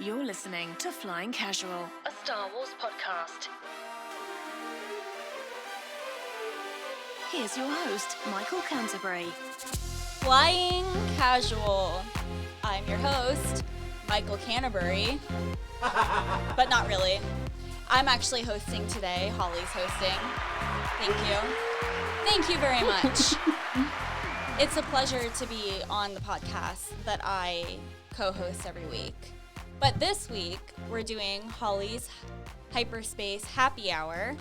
You're listening to Flying Casual, a Star Wars podcast. Here's your host, Michael Canterbury. Flying Casual. I'm your host, Michael Canterbury, but not really. I'm actually hosting today. Holly's hosting. Thank you. Thank you very much. It's a pleasure to be on the podcast that I co-host every week. But this week, we're doing Holly's Hyperspace Happy Hour.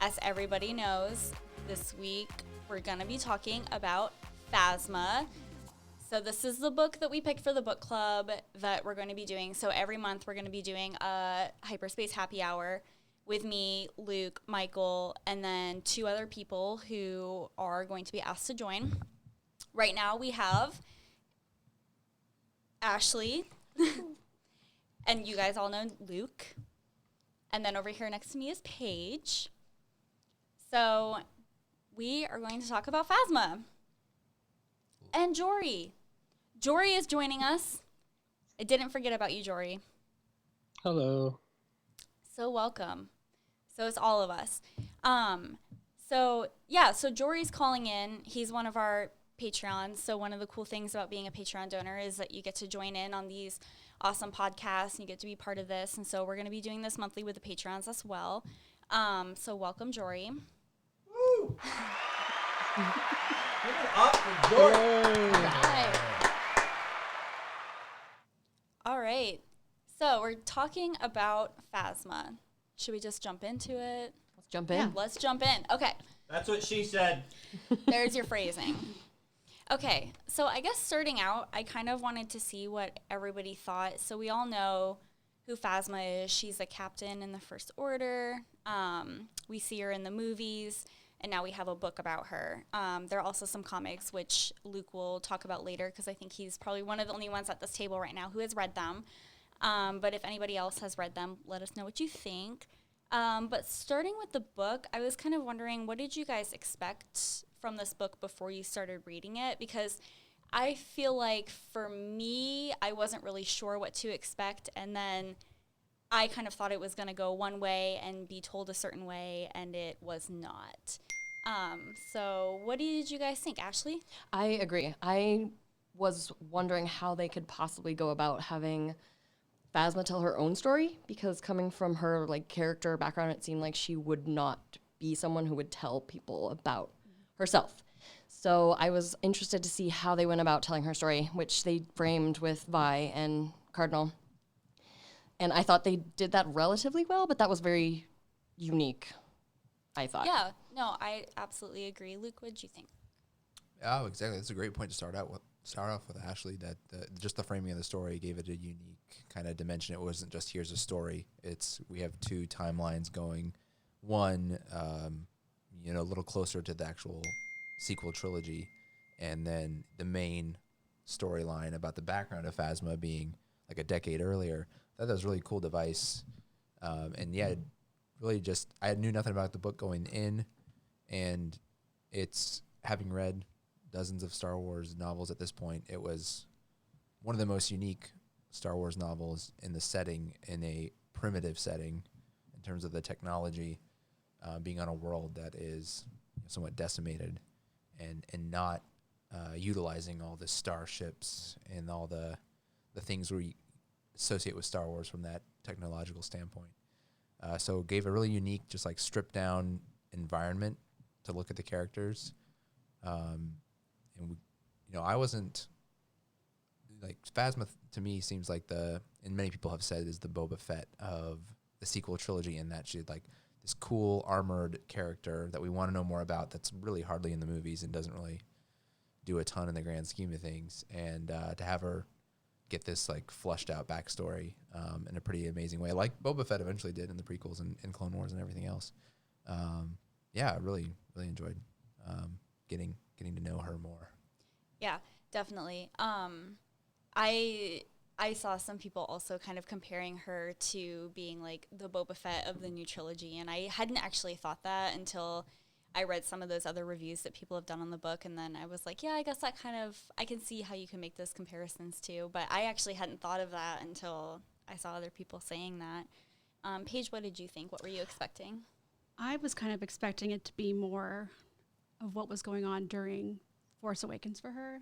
As everybody knows, this week we're going to be talking about Phasma. So this is the book that we picked for the book club that we're going to be doing. So every month we're going to be doing a Hyperspace Happy Hour with me, Luke, Michael, and then two other people who are going to be asked to join. Right now we have Ashleigh. And you guys all know Luke. And then over here next to me is Paige. So we are going to talk about Phasma. And Jory. Jory is joining us. I didn't forget about you, Jory. Hello. So welcome. So it's all of us. So Jory's calling in. He's one of our Patreons. So one of the cool things about being a Patreon donor is that you get to join in on these awesome podcasts and you get to be part of this. And so we're going to be doing this monthly with the Patreons as well. So welcome, Jory. Woo! Give it up for Jory. All right. So we're talking about Phasma. Should we just jump into it? Let's jump in. Yeah, let's jump in. Okay. That's what she said. There's your phrasing. Okay, so I guess starting out, I kind of wanted to see what everybody thought. So we all know who Phasma is. She's a captain in the First Order. We see her in the movies, and now we have a book about her. There are also some comics, which Luke will talk about later, because I think he's probably one of the only ones at this table right now who has read them. But if anybody else has read them, let us know what you think. But starting with the book, I was kind of wondering, what did you guys expect from this book before you started reading it? Because I feel like for me, I wasn't really sure what to expect, and then I kind of thought it was going to go one way and be told a certain way, and it was not. So what did you guys think, Ashleigh? I agree. I was wondering how they could possibly go about having Phasma tell her own story, because coming from her character background, it seemed like she would not be someone who would tell people about herself. So I was interested to see how they went about telling her story, which they framed with Vi and Cardinal. And I thought they did that relatively well, but that was very unique, I thought. Yeah, no, I absolutely agree. Luke, what did you think? Oh, exactly. That's a great point to start off with, Ashleigh, that just the framing of the story gave it a unique kind of dimension. It wasn't just here's a story. We have two timelines going. One, a little closer to the actual sequel trilogy, and then the main storyline about the background of Phasma being like a decade earlier. I thought that was a really cool device. And yeah, it really just, I knew nothing about the book going in, and it's, having read dozens of Star Wars novels at this point, it was one of the most unique Star Wars novels in the setting, in a primitive setting in terms of the technology, being on a world that is somewhat decimated and not utilizing all the starships and all the things we associate with Star Wars from that technological standpoint. So it gave a really unique, just stripped down environment to look at the characters. I wasn't Phasma to me seems like and many people have said is the Boba Fett of the sequel trilogy, in that she's this cool armored character that we want to know more about, that's really hardly in the movies and doesn't really do a ton in the grand scheme of things. And to have her get this fleshed out backstory in a pretty amazing way, like Boba Fett eventually did in the prequels and Clone Wars and everything else. I really enjoyed getting to know her more. Yeah, definitely. I saw some people also kind of comparing her to being the Boba Fett of the new trilogy, and I hadn't actually thought that until I read some of those other reviews that people have done on the book, and then I was like, yeah, I guess that I can see how you can make those comparisons too, but I actually hadn't thought of that until I saw other people saying that. Paige, what did you think? What were you expecting? I was kind of expecting it to be more of what was going on during Force Awakens for her,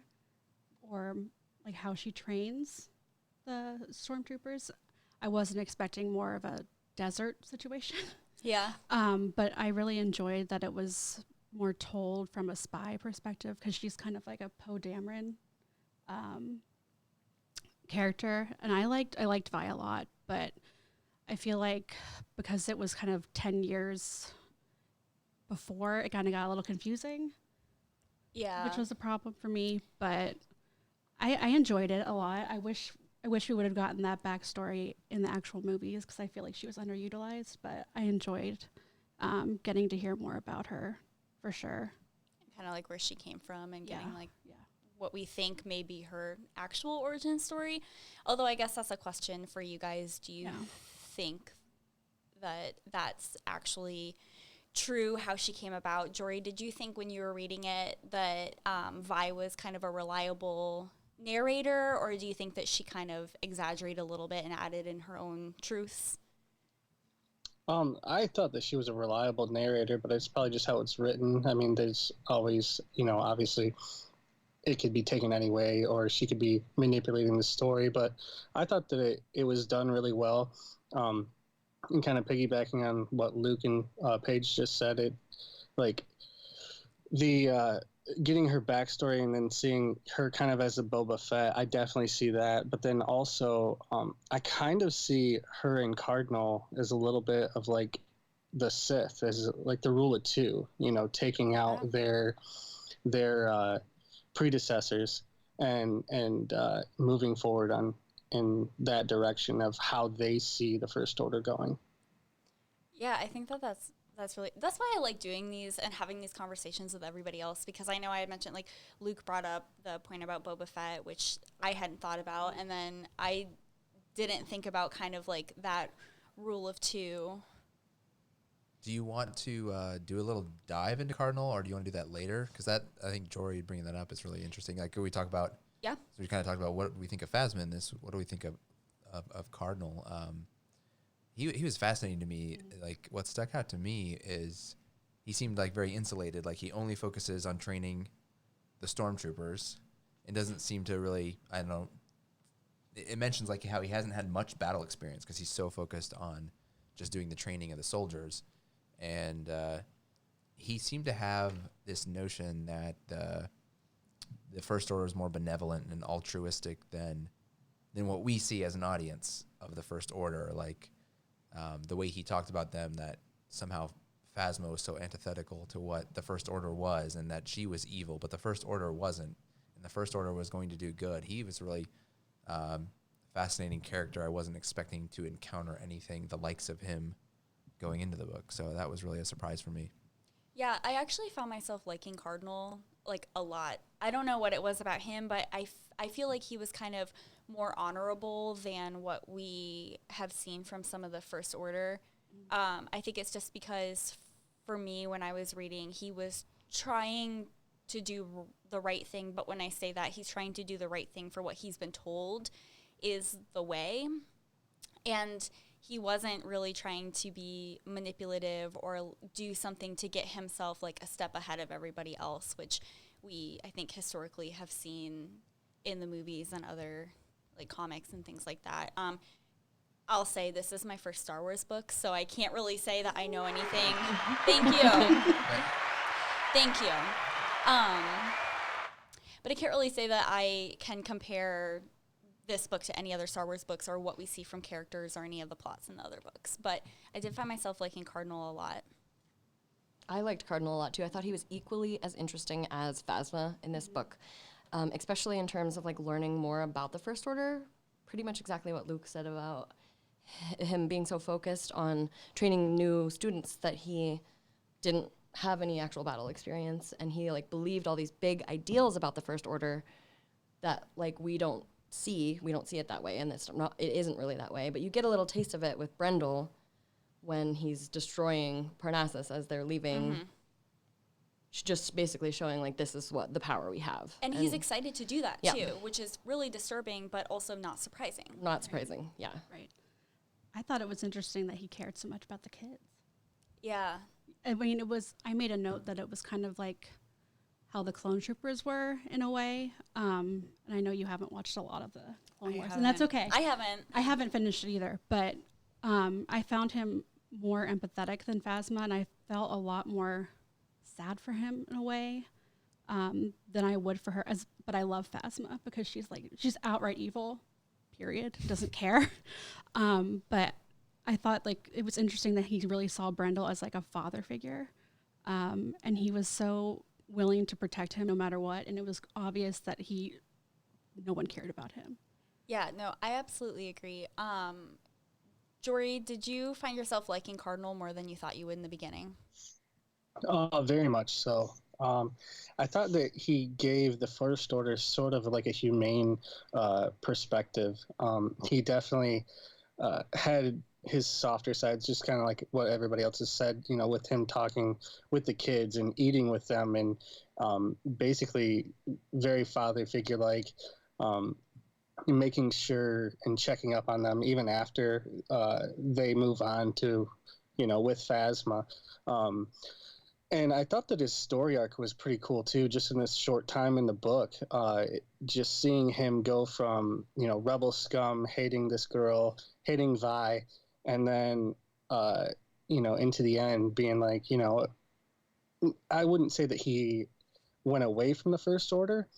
or like how she trains the stormtroopers. I wasn't expecting more of a desert situation. Yeah. But I really enjoyed that it was more told from a spy perspective, because she's kind of like a Poe Dameron character, and I liked Vi a lot, but I feel like because it was kind of 10 years before, it kind of got a little confusing. Yeah. Which was a problem for me, but I enjoyed it a lot. I wish we would have gotten that backstory in the actual movies, because I feel like she was underutilized, but I enjoyed getting to hear more about her, for sure. Kind of like where she came from and getting like Yeah. what we think may be her actual origin story. Although I guess that's a question for you guys. Do you think that that's actually true, how she came about? Jory, did you think when you were reading it that Vi was kind of a reliable narrator, or do you think that she kind of exaggerated a little bit and added in her own truths? I thought that she was a reliable narrator, but it's probably just how it's written. I mean, there's always, obviously it could be taken any way, or she could be manipulating the story, but I thought that it was done really well. And kind of piggybacking on what Luke and Paige just said, it like the getting her backstory and then seeing her kind of as a Boba Fett, I definitely see that. But then also, I kind of see her and Cardinal as a little bit of like the Sith, as like the rule of two, taking out their predecessors and moving forward in that direction of how they see the First Order going. Yeah, I think that's why I like doing these and having these conversations with everybody else, because I know I had mentioned, like, Luke brought up the point about Boba Fett, which I hadn't thought about, and then I didn't think about kind of like that rule of two. Do you want to do a little dive into Cardinal, or do you want to do that later? Because I think Jory bringing that up is really interesting. Like, could we talk about? Yeah. So we kind of talked about what we think of Phasma in this. What do we think of Cardinal? He was fascinating to me. Like, what stuck out to me is he seemed like very insulated. Like, he only focuses on training the stormtroopers and doesn't seem to really, I don't know. It mentions like how he hasn't had much battle experience because he's so focused on just doing the training of the soldiers. And he seemed to have this notion that the First Order is more benevolent and altruistic than what we see as an audience of the First Order. Like, the way he talked about them, that somehow Phasma was so antithetical to what the First Order was, and that she was evil, but the First Order wasn't, and the First Order was going to do good. He was really fascinating character. I wasn't expecting to encounter anything the likes of him going into the book, so that was really a surprise for me. Yeah, I actually found myself liking Cardinal, like, a lot. I don't know what it was about him, but I feel like he was kind of more honorable than what we have seen from some of the First Order. I think it's just because, for me, when I was reading, he was trying to do the right thing, but when I say that, he's trying to do the right thing for what he's been told is the way. And he wasn't really trying to be manipulative or do something to get himself like a step ahead of everybody else, which we, I think, historically have seen in the movies and other like comics and things like that. I'll say this is my first Star Wars book, so I can't really say that I know anything. Thank you. Thank you. But I can't really say that I can compare this book to any other Star Wars books or what we see from characters or any of the plots in the other books. But I did find myself liking Cardinal a lot. I liked Cardinal a lot too. I thought he was equally as interesting as Phasma in this book, especially in terms of like learning more about the First Order. Pretty much exactly what Luke said about him being so focused on training new students that he didn't have any actual battle experience, and he like believed all these big ideals about the First Order that like we don't see it that way, and it isn't really that way. But you get a little taste of it with Brendel when he's destroying Parnassus as they're leaving she's just basically showing like this is what the power we have. And he's excited to do that Yeah. too, which is really disturbing, but also not surprising. Not surprising, yeah. Right. I thought it was interesting that he cared so much about the kids. Yeah. I mean, I made a note that it was kind of like how the clone troopers were in a way. And I know you haven't watched a lot of the Clone Wars, and that's okay. I haven't finished it either, but I found him more empathetic than Phasma, and I felt a lot more sad for him in a way than I would for her. But I love Phasma because she's outright evil, period. Doesn't care. But I thought like it was interesting that he really saw Brendel as like a father figure, and he was so willing to protect him no matter what. And it was obvious that no one cared about him. Yeah, no, I absolutely agree. Jory, did you find yourself liking Cardinal more than you thought you would in the beginning? Very much so. I thought that he gave the First Order sort of like a humane perspective. He definitely had his softer sides, just kind of like what everybody else has said, with him talking with the kids and eating with them, and basically very father figure like, making sure and checking up on them even after they move on to, with Phasma. And I thought that his story arc was pretty cool too, just in this short time in the book. Just seeing him go from, rebel scum, hating this girl, hating Vi, and then, into the end being like, I wouldn't say that he went away from the First Order,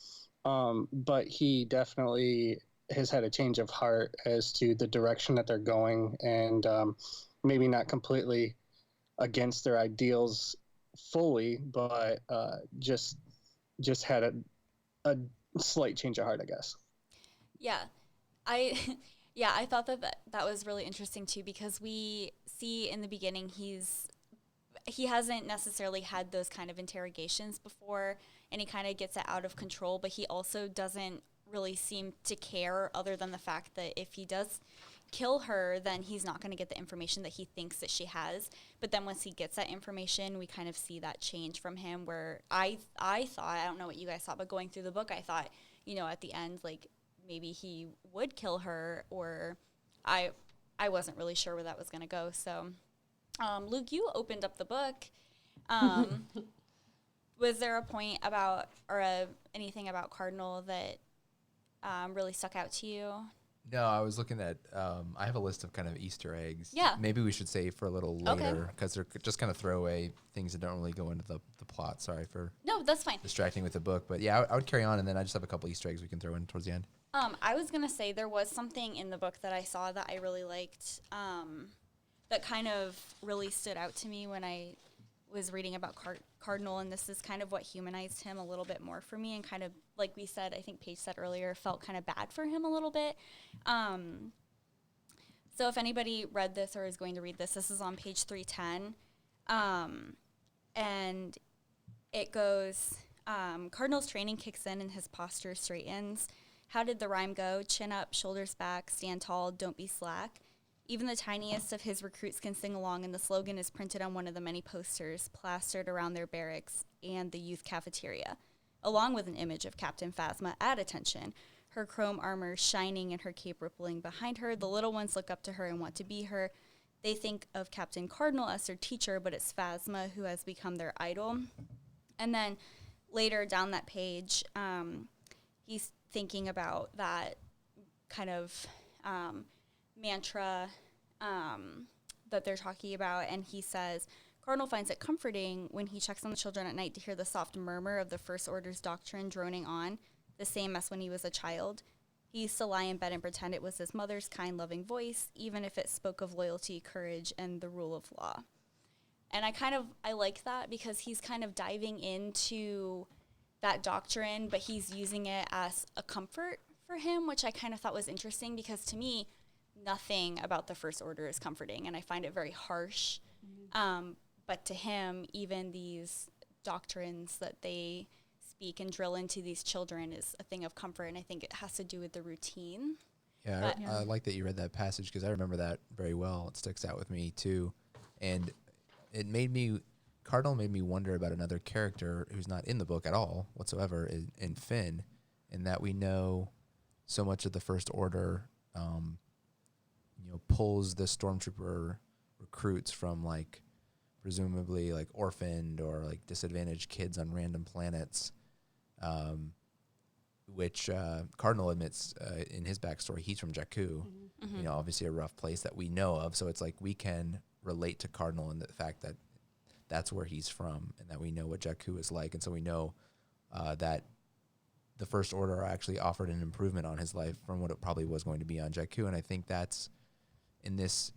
but he definitely has had a change of heart as to the direction that they're going, and maybe not completely against their ideals fully, but just had a slight change of heart, I guess. Yeah, I thought that was really interesting too, because we see in the beginning he hasn't necessarily had those kind of interrogations before, and he kind of gets it out of control, but he also doesn't really seem to care, other than the fact that if he does kill her, then he's not going to get the information that he thinks that she has. But then once he gets that information, we kind of see that change from him, where I thought, I don't know what you guys thought, but going through the book, I thought, at the end, like, maybe he would kill her, or I wasn't really sure where that was going to go. So, Luke, you opened up the book. Was there a point about, or anything about Cardinal that really stuck out to you? No, I was looking at, I have a list of kind of Easter eggs. Yeah. Maybe we should save for a little later, because they're just kind of throwaway things that don't really go into the plot. Sorry for No, that's fine. distracting with the book. But yeah, I would carry on, and then I just have a couple Easter eggs we can throw in towards the end. I was going to say there was something in the book that I saw that I really liked, that kind of really stood out to me when I was reading about Cardinal, and this is kind of what humanized him a little bit more for me, and kind of, like we said, I think Paige said earlier, felt kind of bad for him a little bit. So if anybody read this or is going to read this, this is on page 310, and it goes, Cardinal's training kicks in and his posture straightens. How did the rhyme go? Chin up, shoulders back, stand tall, don't be slack. Even the tiniest of his recruits can sing along, and the slogan is printed on one of the many posters plastered around their barracks and the youth cafeteria, along with an image of Captain Phasma at attention, her chrome armor shining and her cape rippling behind her. The little ones look up to her and want to be her. They think of Captain Cardinal as their teacher, but it's Phasma who has become their idol. And then later down that page, he's thinking about that kind of mantra that they're talking about, and he says, Cardinal finds it comforting when he checks on the children at night to hear the soft murmur of the First Order's doctrine droning on, the same as when he was a child. He used to lie in bed and pretend it was his mother's kind, loving voice, even if it spoke of loyalty, courage, and the rule of law. And I like that, because he's kind of diving into that doctrine, but he's using it as a comfort for him, which I kind of thought was interesting, because to me, nothing about the First Order is comforting, and I find it very harsh. But to him, even these doctrines that they speak and drill into these children is a thing of comfort, and I think it has to do with the routine. Yeah, I like that you read that passage, because I remember that very well. It sticks out with me too, and it made me Cardinal made me wonder about another character who's not in the book at all whatsoever in Finn, in that we know so much of the First Order, pulls the stormtrooper recruits from like presumably like orphaned or like disadvantaged kids on random planets, which Cardinal admits in his backstory he's from Jakku, obviously a rough place that we know of. So it's like we can relate to Cardinal in the fact that that's where he's from and that we know what Jakku is like. And so we know that the First Order actually offered an improvement on his life from what it probably was going to be on Jakku. And I think that's in this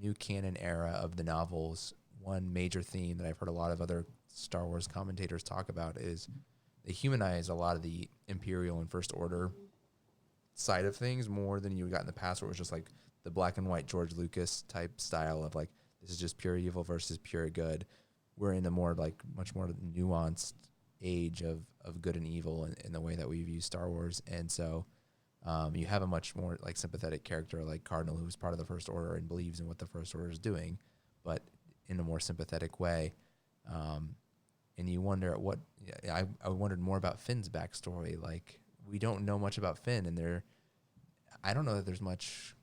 new canon era of the novels, one major theme that I've heard a lot of other Star Wars commentators talk about is they humanize a lot of the Imperial and First Order side of things more than you got in the past, where it was just like the black and white George Lucas type style of like, this is just pure evil versus pure good. We're in a more like much more nuanced age of good and evil in the way that we view Star Wars. And so you have a much more like sympathetic character like Cardinal, who's part of the First Order and believes in what the First Order is doing, but in a more sympathetic way. And you wonder I wondered more about Finn's backstory. Like, we don't know much about Finn, and I don't know that there's much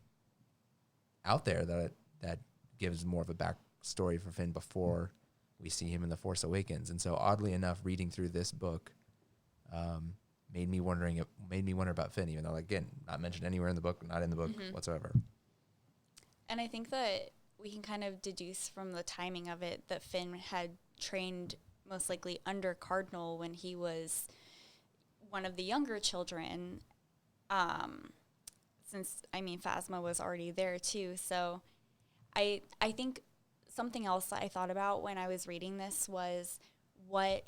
out there that gives more of a backstory for Finn before we see him in The Force Awakens. And so oddly enough, reading through this book made me wonder about Finn, even though, again, not mentioned anywhere in the book, not in the book whatsoever. And I think that we can kind of deduce from the timing of it that Finn had trained most likely under Cardinal when he was one of the younger children, since, Phasma was already there too. So I think something else that I thought about when I was reading this was what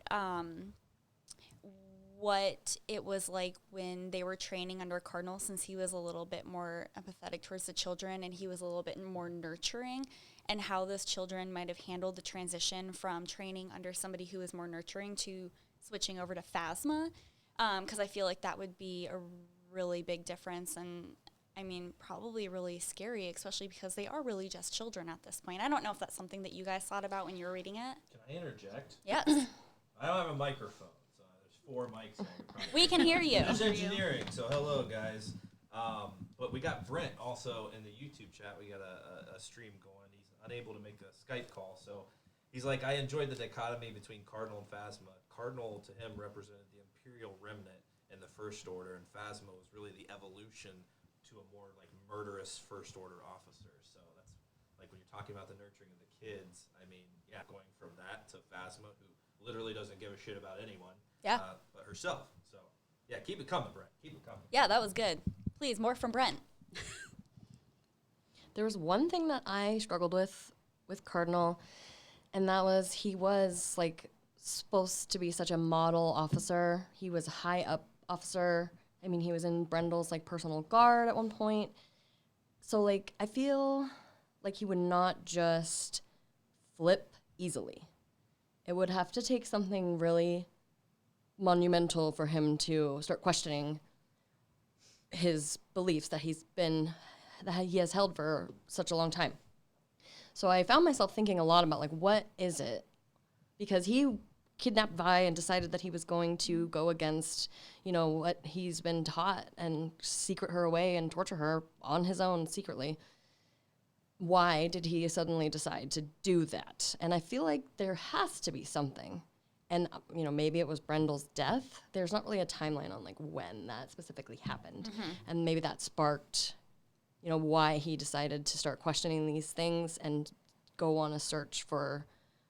it was like when they were training under Cardinal, since he was a little bit more empathetic towards the children and he was a little bit more nurturing, and how those children might have handled the transition from training under somebody who was more nurturing to switching over to Phasma, because I feel like that would be a really big difference, and probably really scary, especially because they are really just children at this point. I don't know if that's something that you guys thought about when you were reading it. Can I interject? Yes. I don't have a microphone, so there's 4 mics there. We can hear you. It's engineering, so hello, guys. But we got Brent also in the YouTube chat. We got a stream going. He's unable to make a Skype call, so he's like, I enjoyed the dichotomy between Cardinal and Phasma. Cardinal, to him, represented the Imperial remnant in the First Order, and Phasma was really the evolution to a more like murderous First Order officer. So that's like when you're talking about the nurturing of the kids, going from that to Phasma, who literally doesn't give a shit about anyone, but herself. So yeah, keep it coming, Brent. Keep it coming. Yeah, that was good. Please, more from Brent. There was one thing that I struggled with Cardinal, and that was he was like supposed to be such a model officer. He was a high up officer. He was in Brendel's like personal guard at one point. So like I feel like he would not just flip easily. It would have to take something really monumental for him to start questioning his beliefs that he has held for such a long time. So I found myself thinking a lot about like, what is it? Because he kidnapped Vi and decided that he was going to go against, what he's been taught and secret her away and torture her on his own secretly. Why did he suddenly decide to do that? And I feel like there has to be something. And, maybe it was Brendel's death. There's not really a timeline on, like, when that specifically happened. And maybe that sparked, why he decided to start questioning these things and go on a search for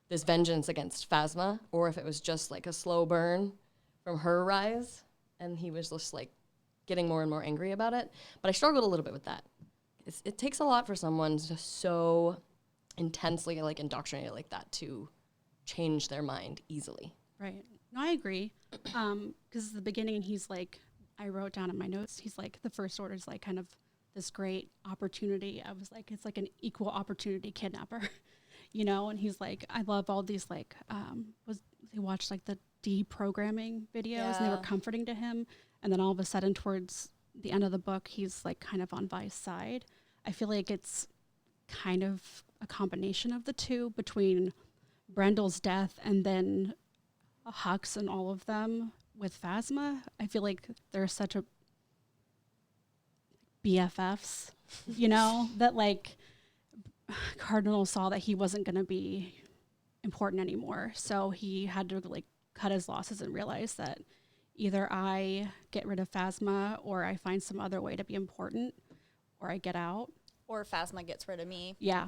this vengeance against Phasma, or if it was just, like, a slow burn from her rise, and he was just, like, getting more and more angry about it. But I struggled a little bit with that. It takes a lot for someone just so intensely, like, indoctrinated like that to change their mind easily. Right. No, I agree. Because at the beginning, he's like, I wrote down in my notes, he's like, the First Order is like kind of this great opportunity. I was like, it's like an equal opportunity kidnapper, and he's like, I love all these like, they watched like the deprogramming videos and they were comforting to him. And then all of a sudden towards the end of the book, he's like kind of on Vi's side. I feel like it's kind of a combination of the two between Brendel's death and then Hux and all of them with Phasma, I feel like they're such a BFFs, you know, that like Cardinal saw that he wasn't going to be important anymore. So he had to like cut his losses and realize that either I get rid of Phasma or I find some other way to be important or I get out. Or Phasma gets rid of me. Yeah.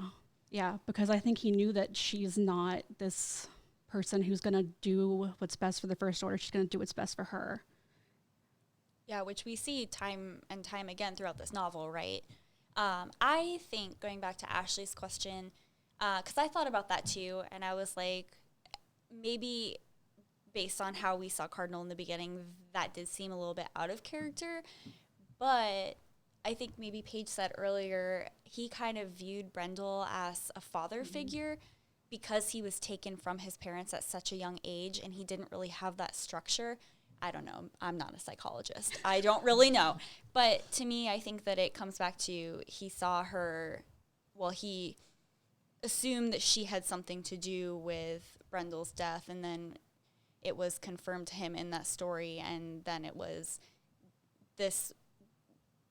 Yeah. Because I think he knew that she's not this person who's going to do what's best for the First Order. She's going to do what's best for her. Yeah, which we see time and time again throughout this novel, right? I think, going back to Ashleigh's question, because I thought about that too, and I was like, maybe based on how we saw Cardinal in the beginning, that did seem a little bit out of character. But I think maybe Paige said earlier, he kind of viewed Brendel as a father figure because he was taken from his parents at such a young age and he didn't really have that structure. I don't know. I'm not a psychologist. I don't really know. But to me, I think that it comes back to he saw her, well, he assumed that she had something to do with Brendel's death, and then it was confirmed to him in that story, and then it was this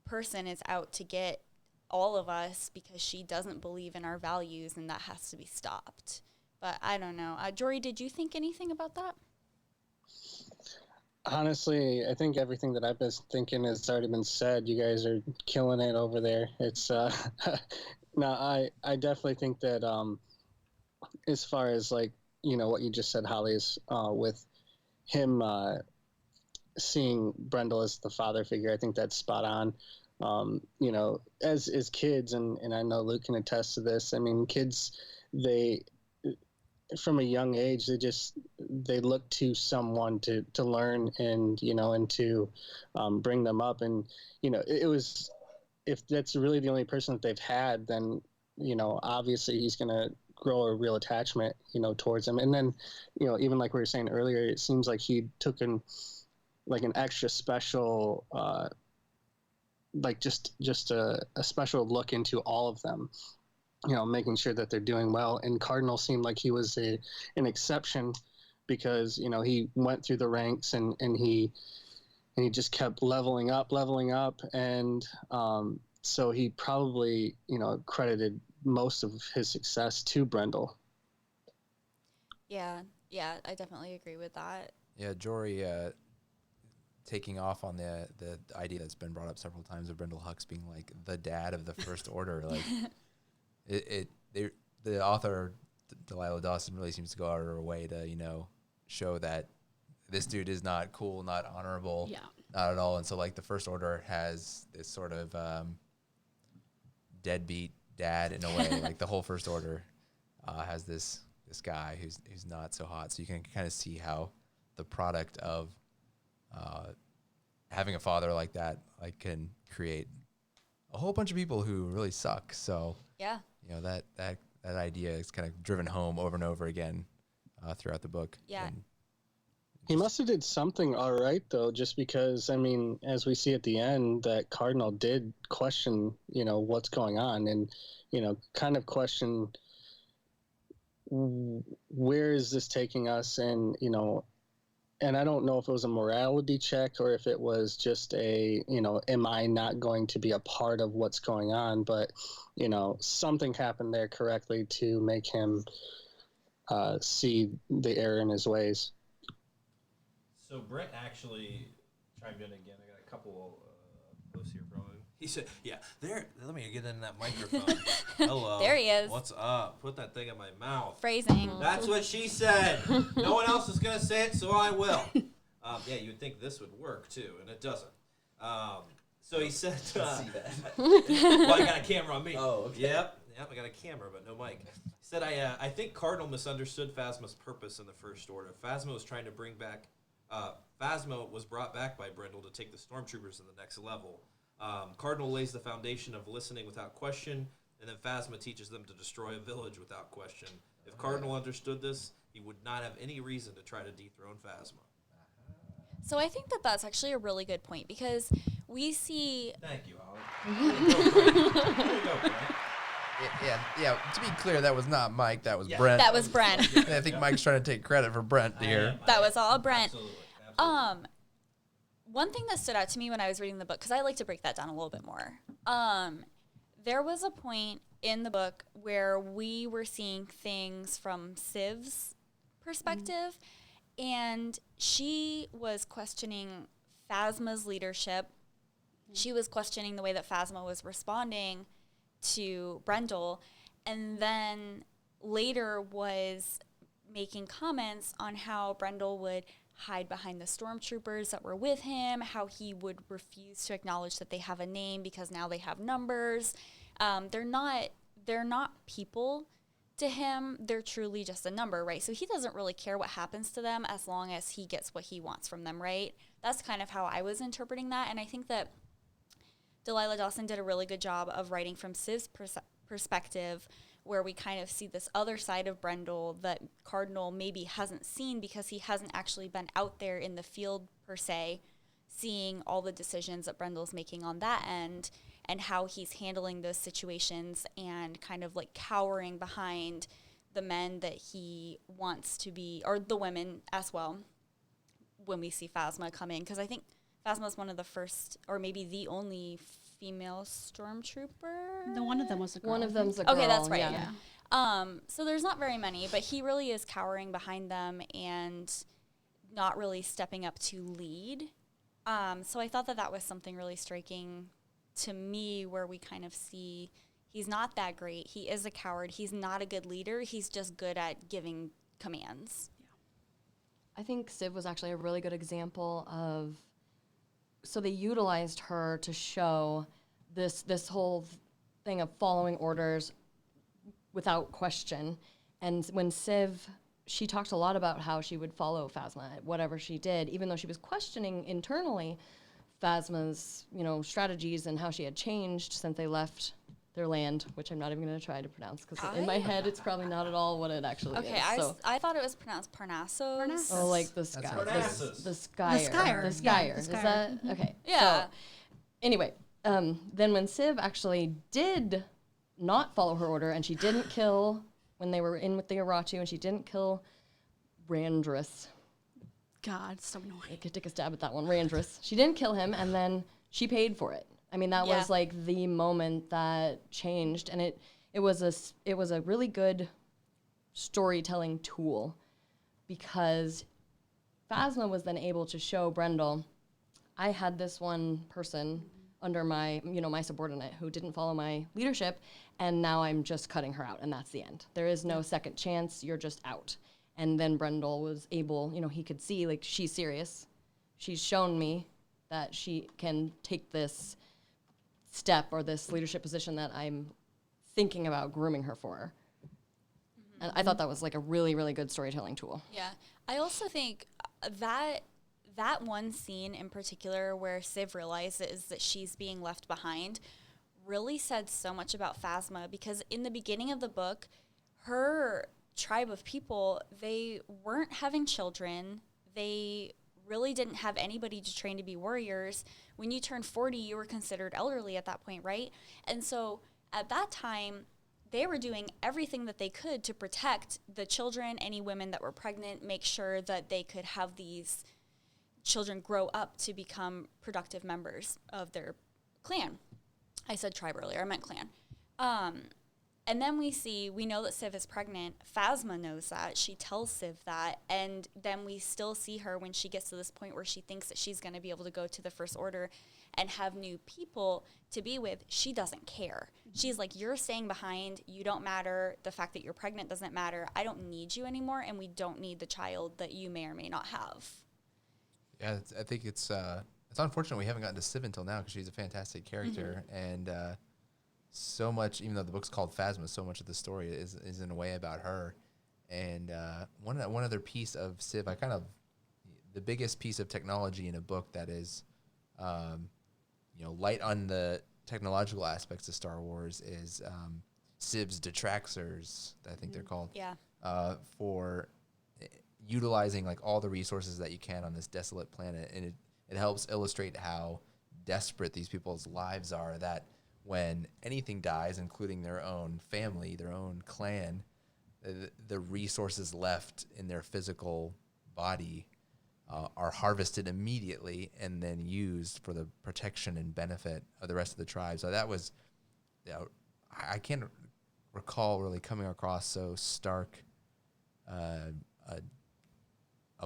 person is out to get all of us because she doesn't believe in our values, and that has to be stopped. But I don't know. Jory, did you think anything about that? Honestly, I think everything that I've been thinking has already been said. You guys are killing it over there. It's no, I definitely think that as far as like, you know, what you just said, Holly, is with him seeing Brendel as the father figure, I think that's spot on. You know, as kids, and I know Luke can attest to this. I mean, kids, they from a young age, they look to someone to learn and, you know, and to bring them up. And, you know, it was, if that's really the only person that they've had, then, you know, obviously he's going to grow a real attachment, you know, towards him. And then, you know, even like we were saying earlier, it seems like he took an extra special, like just a special look into all of them, you know, making sure that they're doing well. And Cardinal seemed like he was an exception because, you know, he went through the ranks and he just kept leveling up. And so he probably, you know, credited most of his success to Brendel. Yeah, I definitely agree with that. Yeah, Jory, taking off on the idea that's been brought up several times of Brendel Hux being like the dad of the First Order, like the author Delilah Dawson really seems to go out of her way to, you know, show that this dude is not cool, not honorable, not at all. And so like the First Order has this sort of deadbeat dad in a way. Like the whole First Order has this guy who's not so hot. So you can kind of see how the product of having a father like that like can create a whole bunch of people who really suck. So yeah, you know, that idea is kind of driven home over and over again throughout the book. Yeah. And he must have did something all right, though, just because, I mean, as we see at the end, that Cardinal did question, you know, what's going on and, you know, kind of question where is this taking us? And, you know, and I don't know if it was a morality check or if it was just a, you know, am I not going to be a part of what's going on? But, you know, something happened there correctly to make him see the error in his ways. So Brent actually chimed in again. I got a couple posts here from him. He said, yeah, there, let me get in that microphone. Hello. There he is. What's up? Put that thing in my mouth. Phrasing. That's what she said. No one else is going to say it, so I will. Yeah, you would think this would work, too, and it doesn't. So he said... see that. Well, I got a camera on me. Oh, okay. Yep, I got a camera, but no mic. He said, I think Cardinal misunderstood Phasma's purpose in the First Order. Phasma was trying to bring back... Phasma was brought back by Brendel to take the stormtroopers to the next level. Cardinal lays the foundation of listening without question, and then Phasma teaches them to destroy a village without question. If Cardinal understood this, he would not have any reason to try to dethrone Phasma. So I think that that's actually a really good point because we see... Thank you, Holly. There you go, Brent. Yeah. To be clear, that was not Mike. That was Yeah. Brent. That was Brent. I think Mike's trying to take credit for Brent here. That was all Brent. Absolutely. One thing that stood out to me when I was reading the book, because I like to break that down a little bit more. There was a point in the book where we were seeing things from Civ's perspective, and she was questioning Phasma's leadership. She was questioning the way that Phasma was responding to Brendel, and then later was making comments on how Brendel would hide behind the stormtroopers that were with him, how he would refuse to acknowledge that they have a name because now they have numbers. They're not people to him. They're truly just a number, right? So he doesn't really care what happens to them as long as he gets what he wants from them, right? That's kind of how I was interpreting that, and I think that Delilah Dawson did a really good job of writing from Civ's perspective, where we kind of see this other side of Brendel that Cardinal maybe hasn't seen because he hasn't actually been out there in the field per se, seeing all the decisions that Brendel's making on that end and how he's handling those situations and kind of like cowering behind the men that he wants to be, or the women as well, when we see Phasma come in. Because I think Phasma's one of the first, or maybe the only female stormtrooper. No, one of them was a girl. One of them's a girl. Okay, that's right. Yeah. So there's not very many, but he really is cowering behind them and not really stepping up to lead. So I thought that was something really striking to me, where we kind of see he's not that great. He is a coward. He's not a good leader. He's just good at giving commands. I think Civ was actually a really good example of, so they utilized her to show this whole thing of following orders without question. And when Civ, she talked a lot about how she would follow Phasma at whatever she did, even though she was questioning internally Phasma's, strategies and how she had changed since they left their land, which I'm not even going to try to pronounce because in my head it's probably not at all what it actually is. I thought it was pronounced Parnassos. Oh, like the sky. Parnassus. The Skyer. The Skyer. The Skyer. Yeah, the Is Skyer. that okay? Yeah. So, anyway, then when Civ actually did not follow her order and she didn't kill when they were in with the Aratu and she didn't kill Randrus. God, so annoying. I could take a stab at that one. Randrus. She didn't kill him, and then she paid for it. I mean, that was like the moment that changed, and it was a really good storytelling tool, because Phasma was then able to show Brendel, I had this one person under my my subordinate who didn't follow my leadership, and now I'm just cutting her out, and that's the end. There is no second chance. You're just out. And then Brendel was able, he could see, like, she's serious. She's shown me that she can take this step or this leadership position that I'm thinking about grooming her for. Mm-hmm. And I thought that was, like, a really, really good storytelling tool. Yeah. I also think that one scene in particular where Civ realizes that she's being left behind really said so much about Phasma, because in the beginning of the book, her tribe of people, they weren't having children. They really didn't have anybody to train to be warriors. When you turned 40, you were considered elderly at that point, right? And so at that time, they were doing everything that they could to protect the children, any women that were pregnant, make sure that they could have these children grow up to become productive members of their clan. I said tribe earlier, I meant clan. And then we know that Civ is pregnant. Phasma knows that. She tells Civ that. And then we still see her when she gets to this point where she thinks that she's going to be able to go to the First Order and have new people to be with. She doesn't care. She's like, you're staying behind. You don't matter. The fact that you're pregnant doesn't matter. I don't need you anymore, and we don't need the child that you may or may not have. Yeah, I think it's unfortunate we haven't gotten to Civ until now, because she's a fantastic character. And so much, even though the book's called Phasma, so much of the story is in a way about her. And one other piece of Civ, the biggest piece of technology in a book that is, light on the technological aspects of Star Wars is Civ's detractors, I think they're called. Yeah. For utilizing like all the resources that you can on this desolate planet, and it helps illustrate how desperate these people's lives are, that when anything dies, including their own family, their own clan, the resources left in their physical body are harvested immediately and then used for the protection and benefit of the rest of the tribe. So that was, I can't recall really coming across so stark a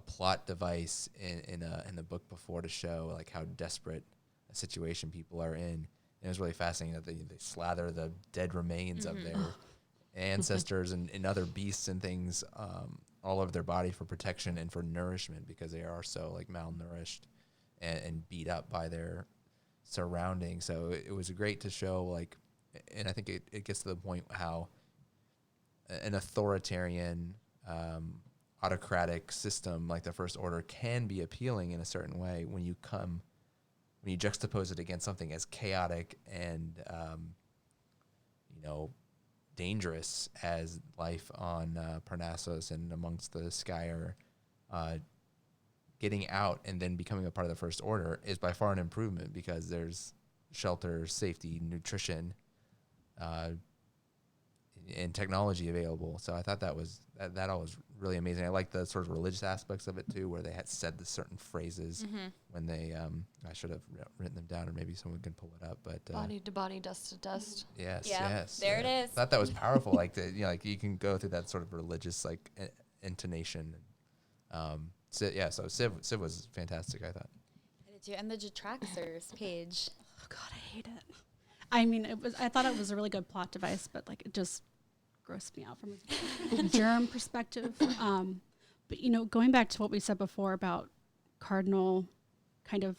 plot device in the book before to show like how desperate a situation people are in. And it was really fascinating that they slather the dead remains of their ancestors and other beasts and things all over their body for protection and for nourishment, because they are so like malnourished and beat up by their surroundings. So it was great to show like, and I think it gets to the point how an authoritarian autocratic system like the First Order can be appealing in a certain way when you juxtapose it against something as chaotic and dangerous as life on Parnassus and amongst the Skyer. Getting out and then becoming a part of the First Order is by far an improvement, because there's shelter, safety, nutrition, and technology available. So I thought that all was really amazing. I like the sort of religious aspects of it too, where they had said the certain phrases when they I should have written them down, or maybe someone can pull it up. But Body to body, dust to dust. yes, Yeah, yes, there it is. I thought that was powerful. Like like you can go through that sort of religious like intonation. So Civ was fantastic, I thought. I did too. And the Detraxers, Paige. Oh God, I hate it. I mean, I thought it was a really good plot device, but like it just grossed me out from a germ perspective. But going back to what we said before about Cardinal kind of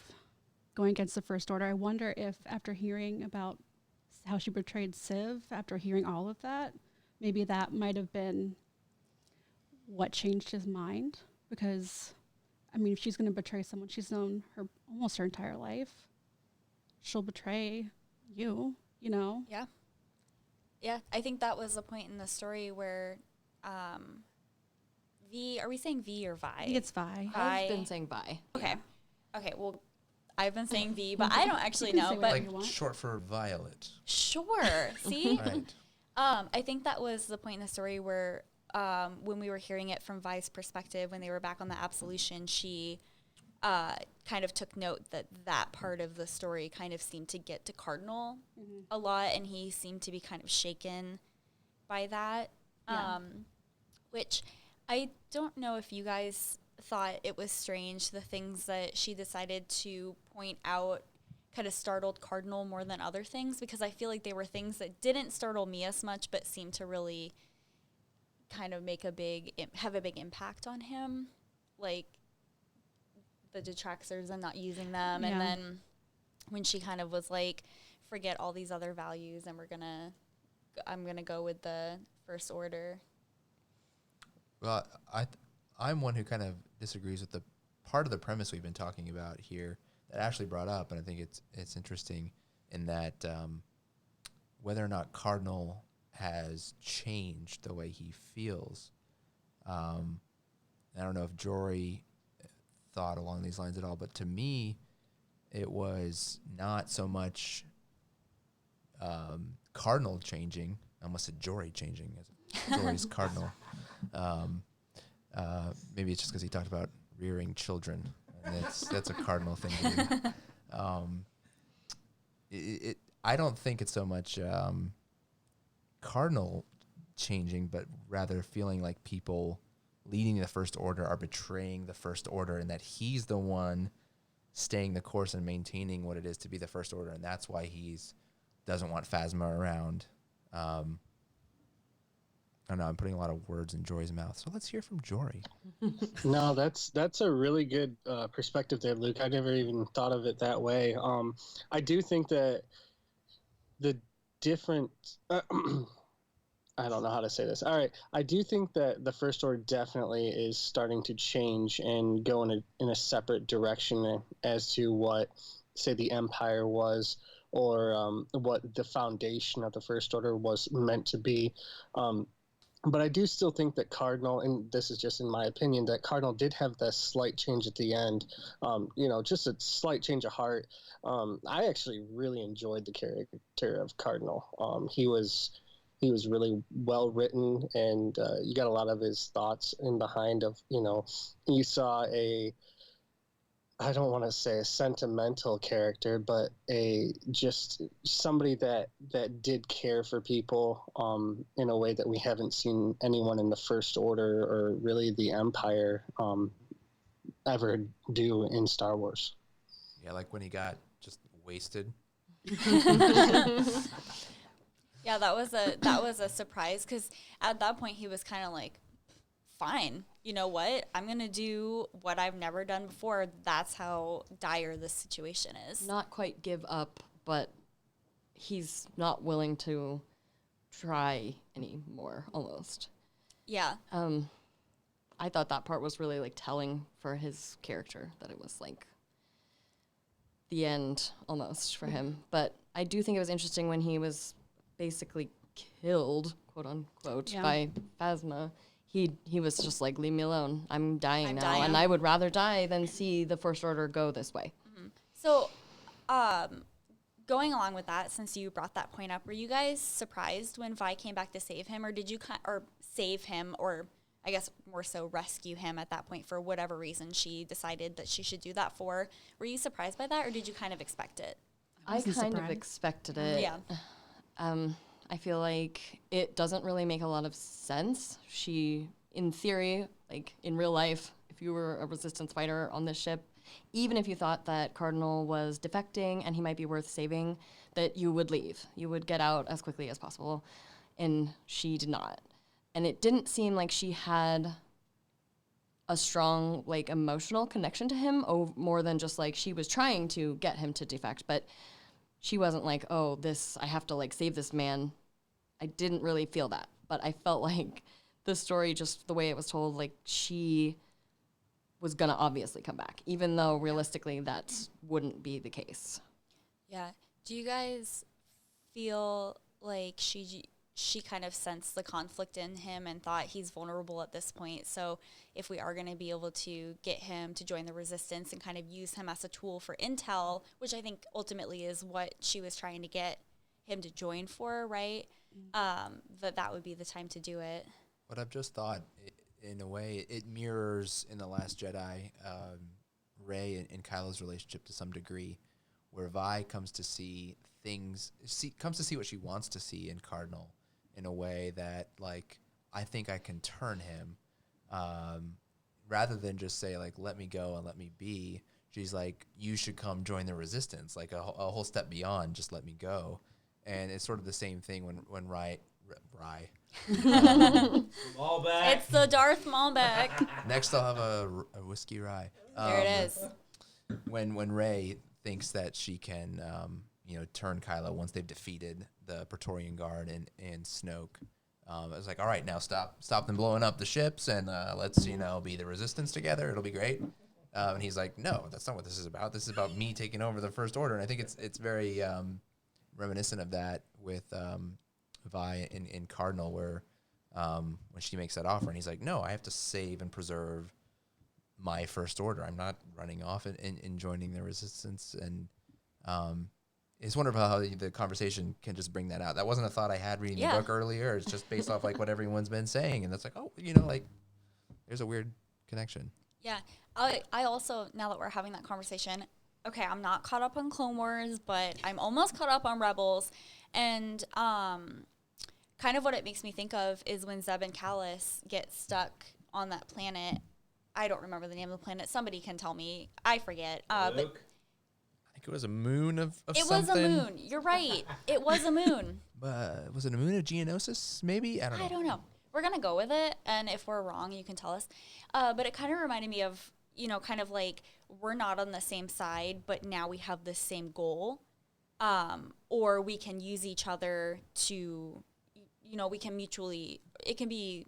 going against the First Order, I wonder if after hearing about how she betrayed Civ, after hearing all of that, maybe that might have been what changed his mind. Because, I mean, if she's going to betray someone she's known almost her entire life, she'll betray you, Yeah. Yeah, I think that was the point in the story where Vi, are we saying Vi or Vi? I think it's Vi. I've been saying bye. Okay. Okay, well, I've been saying Vi, but I don't actually You can know. say But whatever Like want. short for Violet. sure, see? Right. I think that was the point in the story where when we were hearing it from Vi's perspective, when they were back on the Absolution, she kind of took note that part of the story kind of seemed to get to Cardinal a lot, and he seemed to be kind of shaken by that. Yeah. Which I don't know if you guys thought it was strange, the things that she decided to point out kind of startled Cardinal more than other things, because I feel like they were things that didn't startle me as much, but seemed to really kind of have a big impact on him, like the Detraxers and not using them. Yeah. And then when she kind of was like, forget all these other values and I'm gonna go with the First Order. Well, I'm one who kind of disagrees with the part of the premise we've been talking about here that Ashleigh brought up, and I think it's interesting in that whether or not Cardinal has changed the way he feels. I don't know if Jory thought along these lines at all, but to me, it was not so much Cardinal changing. I almost said Jory changing, as Jory's Cardinal. Maybe it's just because he talked about rearing children, and that's a Cardinal thing to do. I don't think it's so much Cardinal changing, but rather feeling like people leading the First Order are betraying the First Order, and that he's the one staying the course and maintaining what it is to be the First Order, and that's why doesn't want Phasma around. I don't know, I'm putting a lot of words in Jory's mouth, so let's hear from Jory. No, that's a really good perspective there, Luke. I never even thought of it that way. I do think that the different I don't know how to say this. All right, I do think that the First Order definitely is starting to change and go in a separate direction as to what, say, the Empire was, or what the foundation of the First Order was meant to be. But I do still think that Cardinal, and this is just in my opinion, that Cardinal did have that slight change at the end. Just a slight change of heart. I actually really enjoyed the character of Cardinal. He was really well written, and you got a lot of his thoughts in behind of, you saw I don't want to say a sentimental character, but just somebody that did care for people in a way that we haven't seen anyone in the First Order or really the Empire ever do in Star Wars. Yeah, like when he got just wasted. Yeah, that was a surprise because at that point he was kind of like, fine, you know what? I'm going to do what I've never done before. That's how dire this situation is. Not quite give up, but he's not willing to try anymore, almost. Yeah. I thought that part was really, like, telling for his character, that it was, like, the end, almost, for him. But I do think it was interesting when he was basically killed, quote-unquote, by Phasma. He was just like, leave me alone. I'm dying now, and I would rather die than see the First Order go this way. Mm-hmm. So, going along with that, since you brought that point up, were you guys surprised when Vi came back to save him, or did you save him, or I guess more so rescue him at that point for whatever reason she decided that she should do that for? Were you surprised by that, or did you kind of expect it? I kind of expected it. Yeah. I feel like it doesn't really make a lot of sense. She, in theory, like in real life, if you were a resistance fighter on this ship, even if you thought that Cardinal was defecting and he might be worth saving, that you would leave. You would get out as quickly as possible. And she did not. And it didn't seem like she had a strong, like, emotional connection to him, more than just, like, she was trying to get him to defect. But she wasn't like, oh, I have to, like, save this man. I didn't really feel that. But I felt like the story, just the way it was told, like, she was going to obviously come back, even though realistically that wouldn't be the case. Yeah. Do you guys feel like she kind of sensed the conflict in him and thought he's vulnerable at this point? So if we are going to be able to get him to join the resistance and kind of use him as a tool for intel, which I think ultimately is what she was trying to get him to join for, right? That would be the time to do it. What I've just thought, in a way, it mirrors in The Last Jedi, Rey and Kylo's relationship to some degree, where Vi comes to see what she wants to see in Cardinal in a way that, like, I think I can turn him, rather than just say, like, let me go and let me be. She's like, you should come join the resistance, like a whole step beyond just let me go. And it's sort of the same thing when Rye. Malbec. It's the Darth Malbec. Next, I'll have a whiskey rye. There it is. When Rey thinks that she can, turn Kylo once they've defeated the Praetorian Guard and Snoke, I was like, all right, now stop them blowing up the ships, and let's be the Resistance together. It'll be great. And he's like, no, that's not what this is about. This is about me taking over the First Order. And I think it's very reminiscent of that with Vi in Cardinal, where when she makes that offer, and he's like, no, I have to save and preserve my First Order. I'm not running off and joining the Resistance. And it's wonderful how the conversation can just bring that out. That wasn't a thought I had reading the book earlier. It's just based off like what everyone's been saying, and that's like, oh, like there's a weird connection. Yeah, I also, now that we're having that conversation, okay, I'm not caught up on Clone Wars, but I'm almost caught up on Rebels, and kind of what it makes me think of is when Zeb and Callus get stuck on that planet. I don't remember the name of the planet. Somebody can tell me. I forget. But I think it was a moon of it something. was a moon. You're right. It was a moon. But was it a moon of Geonosis? Maybe, I don't know. We're gonna go with it, and if we're wrong, you can tell us. But it kind of reminded me of, kind of like we're not on the same side, but now we have the same goal, or we can use each other to, we can mutually. It can be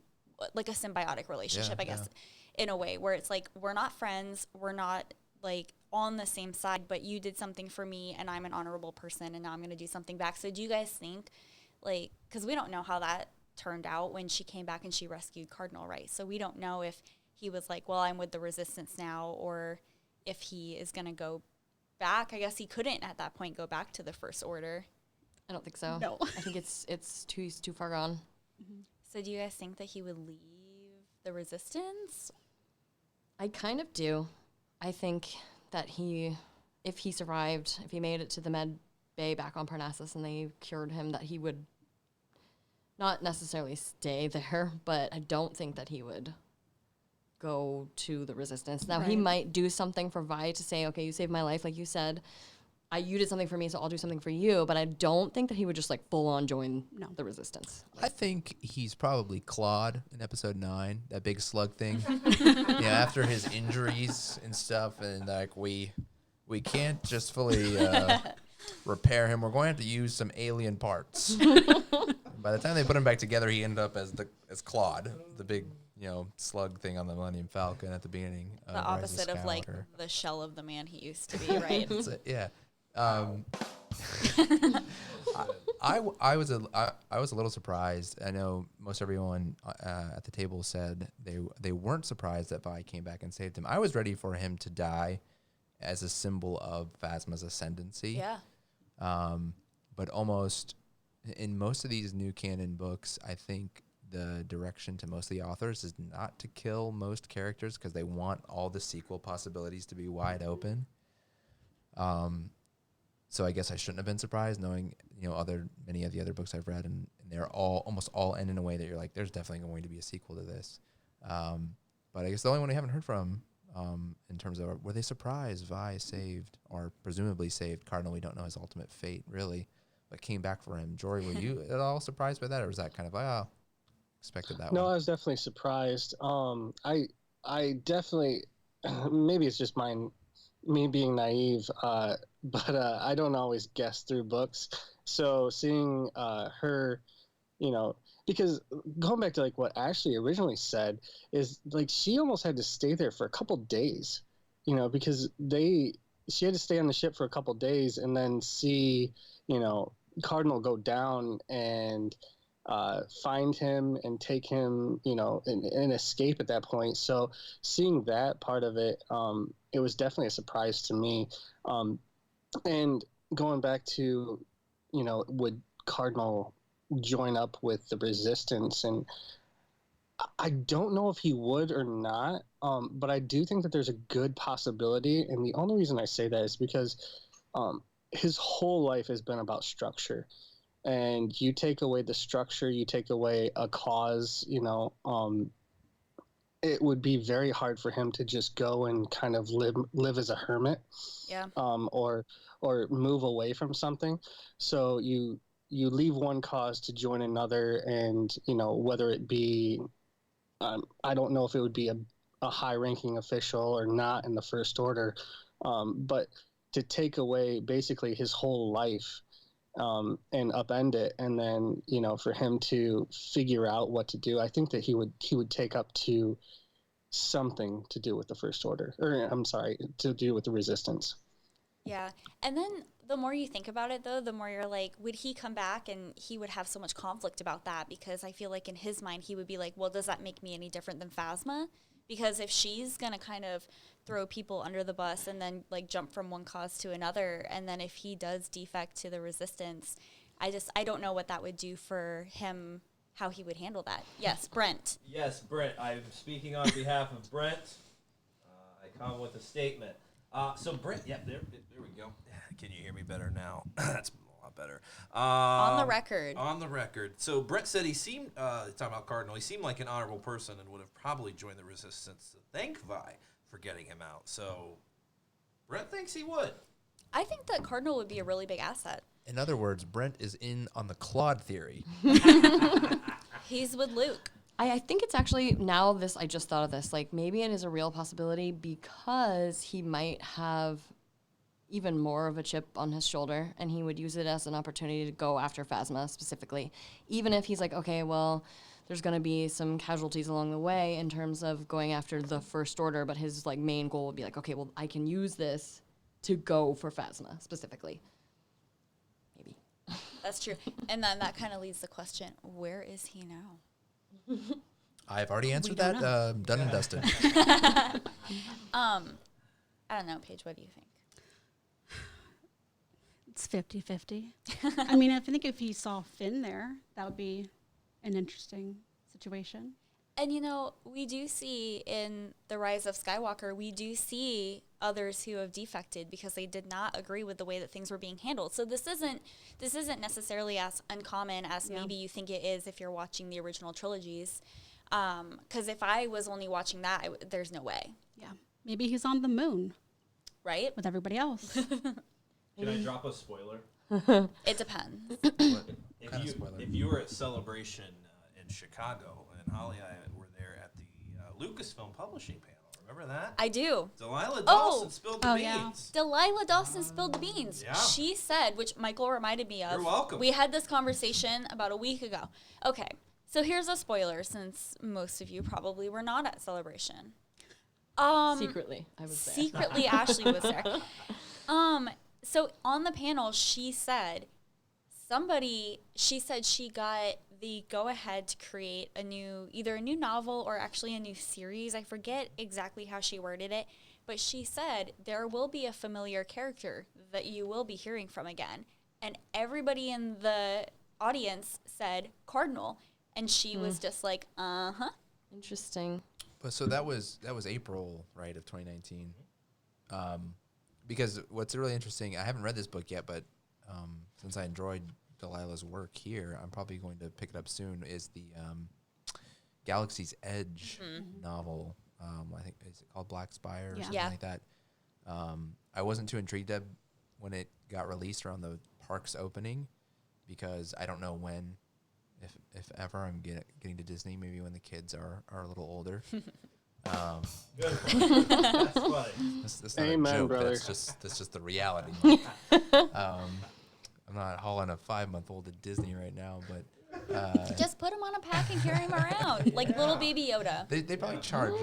like a symbiotic relationship, I guess, in a way where it's like we're not friends, we're not like on the same side, but you did something for me, and I'm an honorable person, and now I'm gonna do something back. So do you guys think, like, because we don't know how that turned out when she came back and she rescued Cardinal, right? So we don't know if he was like, well, I'm with the Resistance now, or if he is going to go back. I guess he couldn't at that point go back to the First Order. I don't think so. No. I think it's too far gone. So do you guys think that he would leave the Resistance? I kind of do. I think that if he survived, if he made it to the Med Bay back on Parnassus and they cured him, that he would not necessarily stay there, but I don't think that he would go to the Resistance. Now, he might do something for Vi to say, okay, you saved my life, like you said. You did something for me, so I'll do something for you. But I don't think that he would just, like, full-on join the Resistance. I think he's probably Claude in episode 9, that big slug thing. After his injuries and stuff, and, like, we can't just fully repair him. We're going to have to use some alien parts. By the time they put him back together, he ended up as Claude, the big, slug thing on the Millennium Falcon at the beginning. The opposite of, like, the shell of the man he used to be, right? Yeah. I was a little surprised. I know most everyone at the table said they weren't surprised that Vi came back and saved him. I was ready for him to die as a symbol of Phasma's ascendancy. Yeah. But almost in most of these new canon books, I think the direction to most of the authors is not to kill most characters because they want all the sequel possibilities to be wide open. So I guess I shouldn't have been surprised knowing, many of the other books I've read, and they're almost all end in a way that you're like, there's definitely going to be a sequel to this. But I guess the only one we haven't heard from, in terms of, were they surprised Vi saved, or presumably saved, Cardinal? We don't know his ultimate fate, really, but came back for him. Jory, were you at all surprised by that, or was that kind of, expected that one? No, I was definitely surprised. I definitely, maybe it's just me being naive, but I don't always guess through books. So seeing her, because going back to like what Ashleigh originally said is like she almost had to stay there for a couple days, because she had to stay on the ship for a couple days and then see, Cardinal go down and find him and take him, and escape at that point. So seeing that part of it, it was definitely a surprise to me. And going back to, would Cardinal join up with the Resistance? And I don't know if he would or not, but I do think that there's a good possibility. And the only reason I say that is because his whole life has been about structure. And you take away the structure, you take away a cause, it would be very hard for him to just go and kind of live as a hermit, or move away from something. So you leave one cause to join another, and whether it be, I don't know if it would be a high-ranking official or not in the First Order, but to take away basically his whole life. And upend it, and then for him to figure out what to do, I think that he would take up to something to do with the First Order, or I'm sorry, to do with the Resistance. Yeah, and then the more you think about it, though, the more you're like, would he come back? And he would have so much conflict about that, because I feel like in his mind he would be like, well, does that make me any different than Phasma? Because if she's gonna kind of throw people under the bus and then like jump from one cause to another, and then if he does defect to the Resistance, I don't know what that would do for him, how he would handle that. Yes, Brent. Yes, Brent. I'm speaking on behalf of Brent. I come with a statement. So Brent, yeah, there we go. Can you hear me better now? That's a lot better. On the record. On the record. So Brent said he seemed, talking about Cardinal, he seemed like an honorable person and would have probably joined the Resistance to thank Vi for getting him out. So Brent thinks he would. I think that Cardinal would be a really big asset. In other words, Brent is in on the Claude theory. He's with Luke. I think it's actually, I just thought of this, like maybe it is a real possibility because he might have even more of a chip on his shoulder, and he would use it as an opportunity to go after Phasma specifically. Even if he's like, okay, well, there's going to be some casualties along the way in terms of going after the First Order, but his like main goal would be like, okay, well, I can use this to go for Phasma specifically. Maybe. That's true. And then that kind of leads the question, where is he now? I've already answered don't that. Done and dusted. I don't know, Paige, what do you think? It's 50-50. I mean, I think if he saw Finn there, that would be an interesting situation. And, you know, we do see in The Rise of Skywalker, we do see others who have defected because they did not agree with the way that things were being handled. So this isn't necessarily as uncommon as maybe you think it is if you're watching the original trilogies. Because if I was only watching that, there's no way. Yeah. Maybe he's on the moon Right? with everybody else. Can I drop a spoiler? It depends. If you were at Celebration in Chicago, and Holly and I were there at the Lucasfilm publishing panel, remember that? I do. Delilah Dawson spilled the beans. yeah. Delilah Dawson spilled the beans. Yeah. She said, which Michael reminded me of. You're welcome. We had this conversation about a week ago. Okay, so here's a spoiler since most of you probably were not at Celebration. Secretly, I was there. Secretly, Ashleigh was there. So on the panel, she said she got the go-ahead to create either a new novel or actually a new series. I forget exactly how she worded it, but she said there will be a familiar character that you will be hearing from again. And everybody in the audience said Cardinal, and she was just like, uh-huh. Interesting. But so that was April, right, of 2019. Because what's really interesting, I haven't read this book yet, but since I enjoyed Delilah's work here, I'm probably going to pick it up soon, is the Galaxy's Edge novel. I think, is it called Black Spire or something like that? I wasn't too intrigued when it got released around the park's opening, because I don't know when, if ever, I'm getting to Disney, maybe when the kids are a little older. Good. That's funny. That's not Amen, a joke. brother. That's just the reality. I'm not hauling a 5-month-old to Disney right now, but Just put him on a pack and carry him around, like little baby Yoda. they probably charge.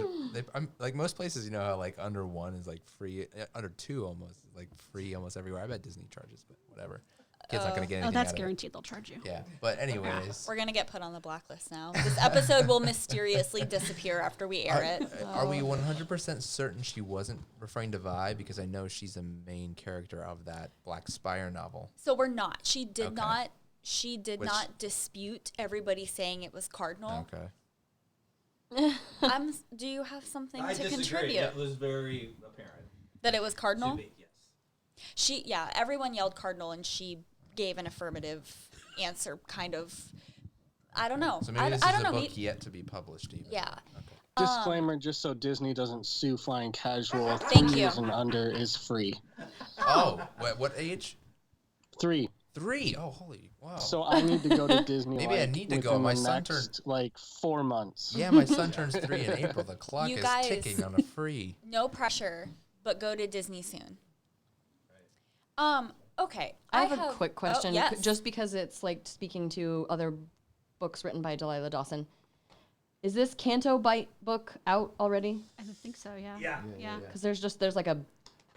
I'm like most places, you know how like under 1 is like free, under 2 almost is like free almost everywhere. I bet Disney charges, but whatever. Kids not gonna get anything. That's out of it. guaranteed. They'll charge you. Yeah, but anyways, We're going to get put on the blacklist now. This episode will mysteriously disappear after we air it. are we 100% certain she wasn't referring to Vi? Because I know she's the main character of that Black Spire novel. So we're not. She did Okay. not. She did Which- not dispute everybody saying it was Cardinal. Okay. Do you have something I to disagree. contribute? It was very apparent. That it was Cardinal? To me, yes. Everyone yelled Cardinal, and she gave an affirmative answer, kind of. I don't know. So maybe this I is don't a know. book yet to be published. Even. Yeah. Okay. Disclaimer, just so Disney doesn't sue Flying Casual, Thank 3 you. years and under is free. Oh, what age? 3. 3. Oh, holy wow. So I need to go to Disney. Maybe I need to go. within My the son next, 4 months. Yeah, my son turns 3 in April. The clock You is guys- ticking on a free. No pressure, but go to Disney soon. Okay. I have a quick question. Oh, yes. Just because it's like speaking to other books written by Delilah Dawson. Is this Canto Bite book out already? I would think so. Yeah. Yeah. Because there's like a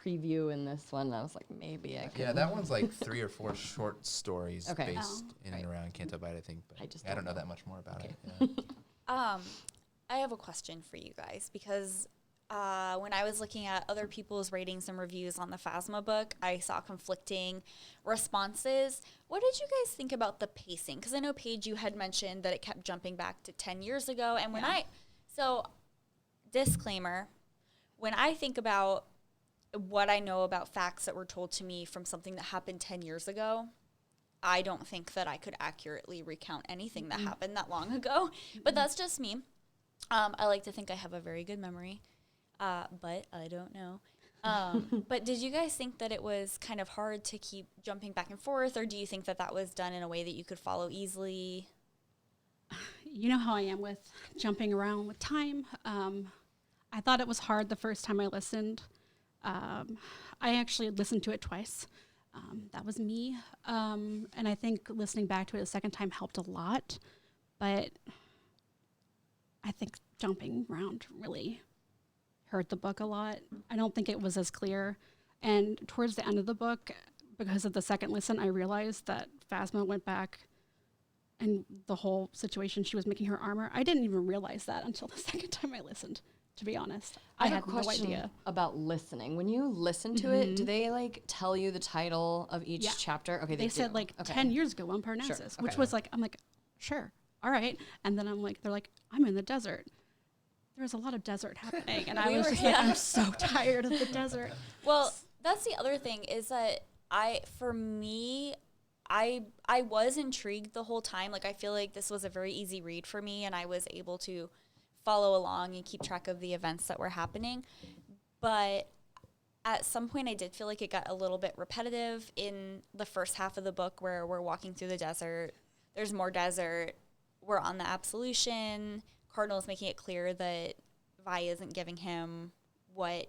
preview in this one. And I was like, maybe I could. Yeah, that one's like 3 or 4 short stories Okay. based Oh, in and around Canto Bite, I think. But I don't know know. that much more about Okay. it. Yeah. I have a question for you guys because when I was looking at other people's ratings and reviews on the Phasma book, I saw conflicting responses. What did you guys think about the pacing? Because I know, Paige, you had mentioned that it kept jumping back to 10 years ago. And disclaimer, when I think about what I know about facts that were told to me from something that happened 10 years ago, I don't think that I could accurately recount anything that happened that long ago. But that's just me. I like to think I have a very good memory, but I don't know. But did you guys think that it was kind of hard to keep jumping back and forth, or do you think that that was done in a way that you could follow easily? You know how I am with jumping around with time. I thought it was hard the first time I listened. I actually listened to it twice. That was me. And I think listening back to it a second time helped a lot. But I think jumping around really hurt the book a lot. I don't think it was as clear. And towards the end of the book, because of the second listen, I realized that Phasma went back and the whole situation, she was making her armor. I didn't even realize that until the second time I listened, to be honest. I have had a no question idea. about listening. When you listen to it, do they like tell you the title of each Yeah. chapter? Okay, They said do. like Okay. 10 years ago on Parnassus, which okay. was like, I'm like, sure, all right. And then they're like, I'm in the desert. There's a lot of desert happening. And I was just like, I'm so tired of the desert. Well, that's the other thing is that I was intrigued the whole time. Like, I feel like this was a very easy read for me, and I was able to follow along and keep track of the events that were happening. But at some point, I did feel like it got a little bit repetitive in the first half of the book where we're walking through the desert. There's more desert. We're on the absolution. Cardinal's making it clear that Vi isn't giving him what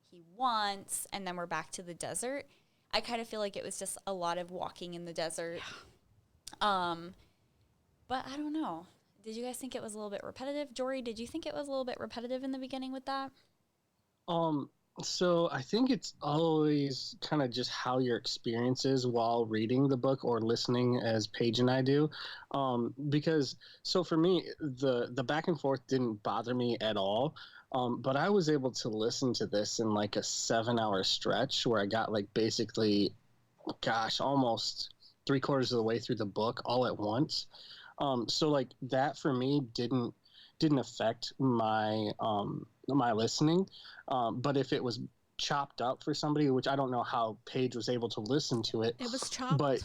he wants, and then we're back to the desert. I kind of feel like it was just a lot of walking in the desert. But I don't know. Did you guys think it was a little bit repetitive? Jory, did you think it was a little bit repetitive in the beginning with that? So I think it's always kind of just how your experience is while reading the book or listening, as Paige and I do. Because so for me, the back and forth didn't bother me at all. But I was able to listen to this in like a 7-hour stretch where I got like basically, almost 3/4 of the way through the book all at once. So like that for me didn't affect my my listening. But if it was chopped up for somebody, which I don't know how Paige was able to listen to it. It was chopped. But it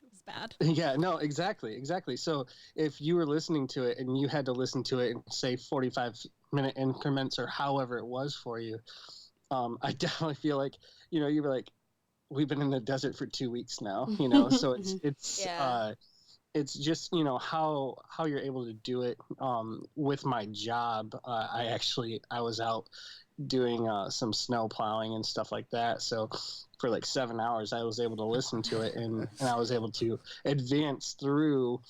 was bad. yeah, no, exactly. So if you were listening to it and you had to listen to it in, say, 45-minute increments or however it was for you, I definitely feel like, you were like, we've been in the desert for 2 weeks now, so it's Yeah. it's just, how you're able to do it. With my job, I was out doing some snow plowing and stuff like that. So for like 7 hours, I was able to listen to it and I was able to advance through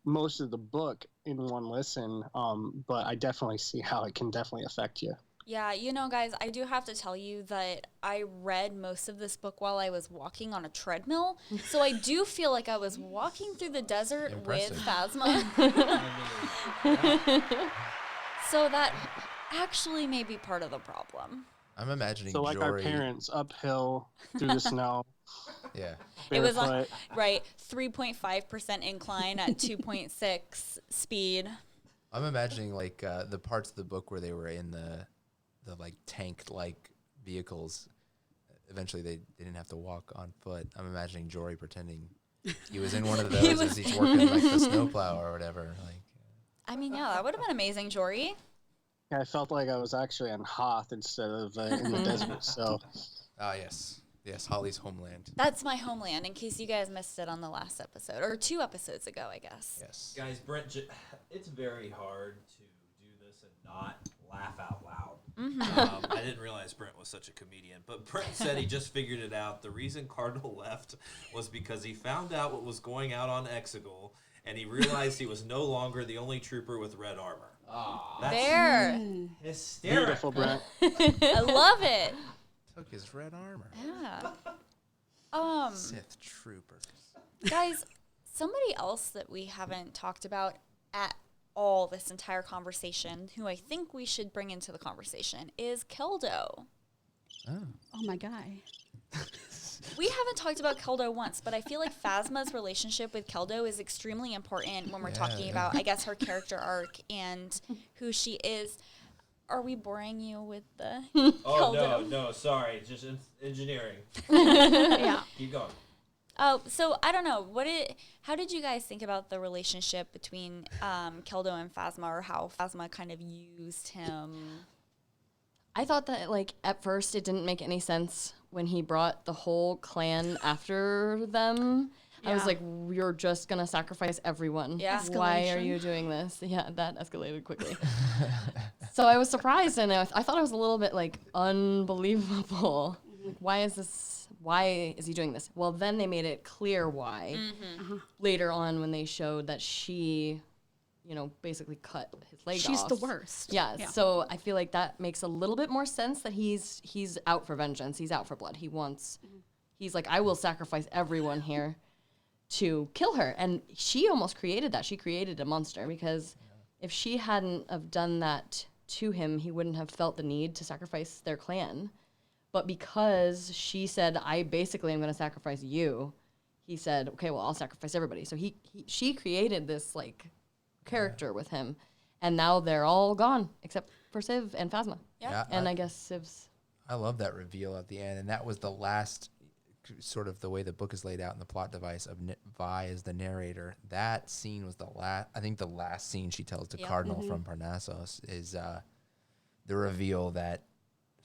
most of the book in one listen. But I definitely see how it can definitely affect you. Yeah, guys, I do have to tell you that I read most of this book while I was walking on a treadmill. So I do feel like I was walking through the desert Impressive. with Phasma. So that actually may be part of the problem. I'm imagining So like our Jory. parents, uphill through the snow. Yeah. It was barefoot. right, 3.5% incline at 2.6 speed. I'm imagining like the parts of the book where they were in the like tank like vehicles. Eventually they didn't have to walk on foot. I'm imagining Jory pretending he was in one of those as he's working like the snowplow or whatever. Like, I mean, yeah, that would have been amazing, Jory. Yeah, I felt like I was actually on Hoth instead of in the desert. So yes, Holly's homeland. That's my homeland, in case you guys missed it on the last episode, or 2 episodes ago, I guess. Yes. Guys, Brent, it's very hard to do this and not laugh out loud. I didn't realize Brent was such a comedian, but Brent said he just figured it out. The reason Cardinal left was because he found out what was going out on Exegol, and he realized he was no longer the only trooper with red armor. That's There. hysterical. beautiful, Brent. I love it. Took his red armor. Yeah. Sith troopers. Guys, somebody else that we haven't talked about at all this entire conversation, who I think we should bring into the conversation, is Keldo. Oh, my guy. We haven't talked about Keldo once, but I feel like Phasma's relationship with Keldo is extremely important when we're talking about, I guess, her character arc and who she is. Are we boring you with the Keldo? No, sorry, just engineering. Yeah. Keep going. Oh, so I don't know. How did you guys think about the relationship between Keldo and Phasma, or how Phasma kind of used him? I thought that, like, at first it didn't make any sense when he brought the whole clan after them. I was Yeah. like, you're just going to sacrifice everyone. Yeah. Why are Escalation. you doing this? Yeah, that escalated quickly. So I was surprised, and I thought it was a little bit, like, unbelievable. Like, why is he doing this? Well, then they made it clear why. Later on when they showed that she, basically cut his leg off. She's the worst. Yeah, so I feel like that makes a little bit more sense that he's out for vengeance. He's out for blood. He wants he's like, I will sacrifice everyone here to kill her. And she almost created that. She created a monster, because if she hadn't have done that to him, he wouldn't have felt the need to sacrifice their clan. But because she said, I basically am going to sacrifice you, he said, okay, well, I'll sacrifice everybody. So she created this like character with him, and now they're all gone except for Civ and Phasma. Yeah. And I guess Civ's. I love that reveal at the end, and that was the last sort of the way the book is laid out in the plot device of Vi as the narrator. That scene was the last. I think the last scene she tells the Cardinal from Parnassus is the reveal that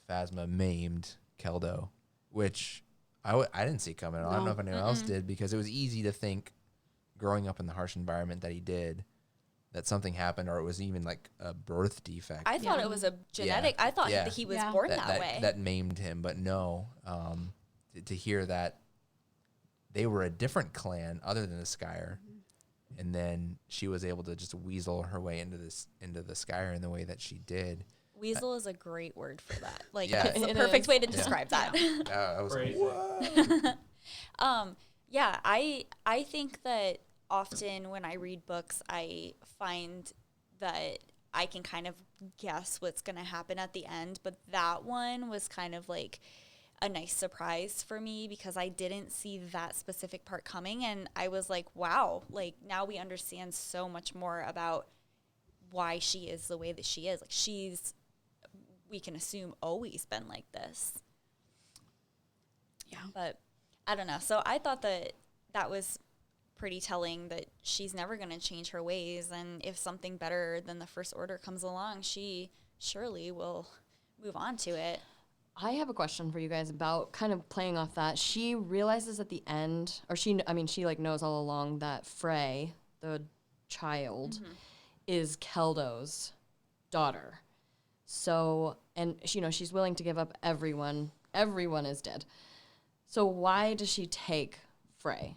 Phasma maimed Keldo, which I didn't see coming. I don't know if anyone else did, because it was easy to think, growing up in the harsh environment that he did, that something happened, or it was even like a birth defect. I thought it was a genetic. I thought that he was born that way. That maimed him, but no. To hear that they were a different clan other than the Skyer, and then she was able to just weasel her way into the Skyer in the way that she did. Weasel is a great word for that. Like, Yeah. it's the perfect way to describe that. I was like, Crazy. I think that often when I read books, I find that I can kind of guess what's going to happen at the end, but that one was kind of like a nice surprise for me, because I didn't see that specific part coming, and I was like, wow, like now we understand so much more about why she is the way that she is. Like, we can assume, always been like this. Yeah. But I don't know. So I thought that was pretty telling, that she's never going to change her ways, and if something better than the First Order comes along, she surely will move on to it. I have a question for you guys about kind of playing off that. She realizes at the end, or she like knows all along that Frey, the child, is Keldo's daughter. So, and she's willing to give up everyone. Everyone is dead. So why does she take Frey?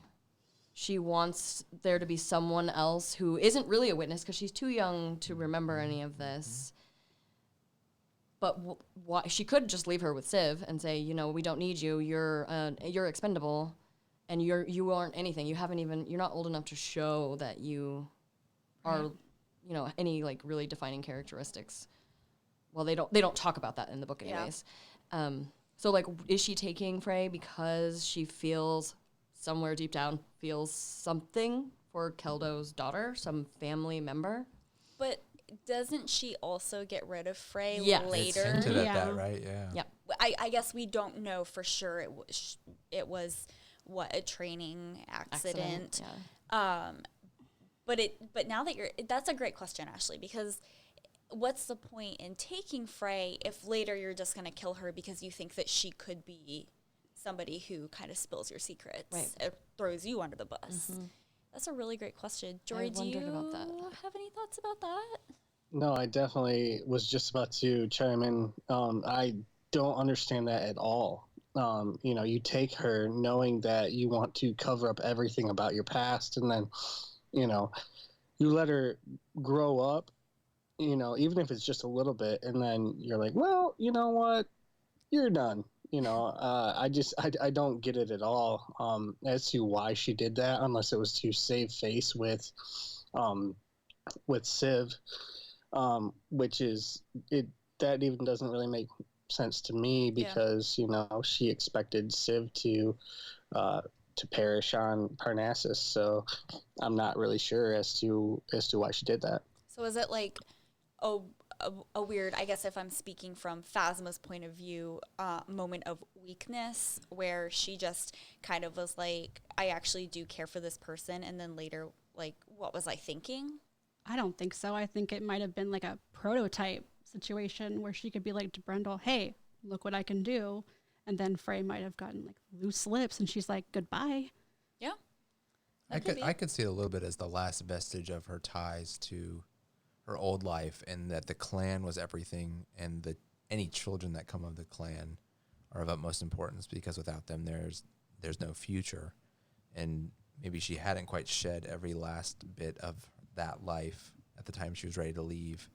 She wants there to be someone else who isn't really a witness, because she's too young to remember any of this. But why she could just leave her with Civ and say, we don't need you. You're expendable, and you aren't anything. You're not old enough to show that you are, any like really defining characteristics. Well, they don't talk about that in the book anyways. So like, is she taking Frey because she feels somewhere deep down something for Keldo's daughter, some family member? But doesn't she also get rid of Frey Yes. it's later? hinted at Yeah. that, right? Yeah. Yeah. I guess we don't know for sure. It was a training accident. Yeah. But now that that's a great question, Ashleigh, because what's the point in taking Frey if later you're just going to kill her because you think that she could be somebody who kind of spills your secrets, Right. or throws you under the bus? That's a really great question. Jory, do you wondered about that. have any thoughts about that? No, I definitely was just about to chime in. I don't understand that at all. You take her knowing that you want to cover up everything about your past, and then, you let her grow up, even if it's just a little bit, and then you're like, well, you know what? You're done. I don't get it at all as to why she did that, unless it was to save face with Civ, which is it. That even doesn't really make sense to me, because she expected Civ to perish on Parnassus, so I'm not really sure as to why she did that. So is it like a weird, I guess if I'm speaking from Phasma's point of view, moment of weakness where she just kind of was like, I actually do care for this person, and then later, like, what was I thinking? I don't think so. I think it might have been like a prototype situation where she could be like to Brendel, hey, look what I can do. And then Frey might have gotten like loose lips, and she's like, goodbye. Yeah. I could see it a little bit as the last vestige of her ties to her old life, and that the clan was everything, and any children that come of the clan are of utmost importance, because without them there's no future. And maybe she hadn't quite shed every last bit of that life at the time she was ready to leave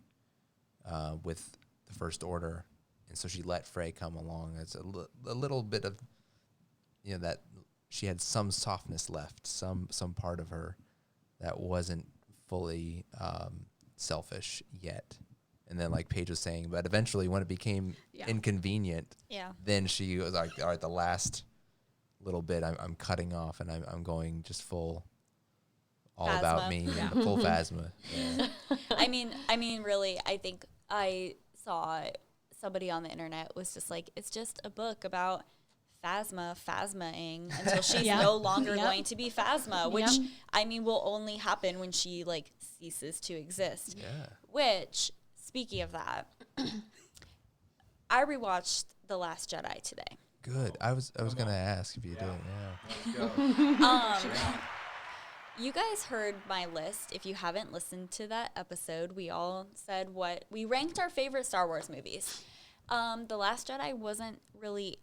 with the First Order, and so she let Frey come along as a little bit of that she had some softness left, some part of her that wasn't fully selfish yet. And then, like Paige was saying, but eventually when it became inconvenient, then she was like, all right, the last little bit I'm cutting off, and I'm going just full all Phasma. about me, and the full Phasma. Yeah. I mean, really, I think I saw somebody on the internet was just like, it's just a book about Phasmaing until she's no longer going to be Phasma, which I mean will only happen when she like ceases to exist. Yeah. Which, speaking of that, I rewatched The Last Jedi today. Good. I was gonna ask if you did. Yeah. Let's go. You guys heard my list. If you haven't listened to that episode, we all said what we ranked our favorite Star Wars movies. The Last Jedi wasn't really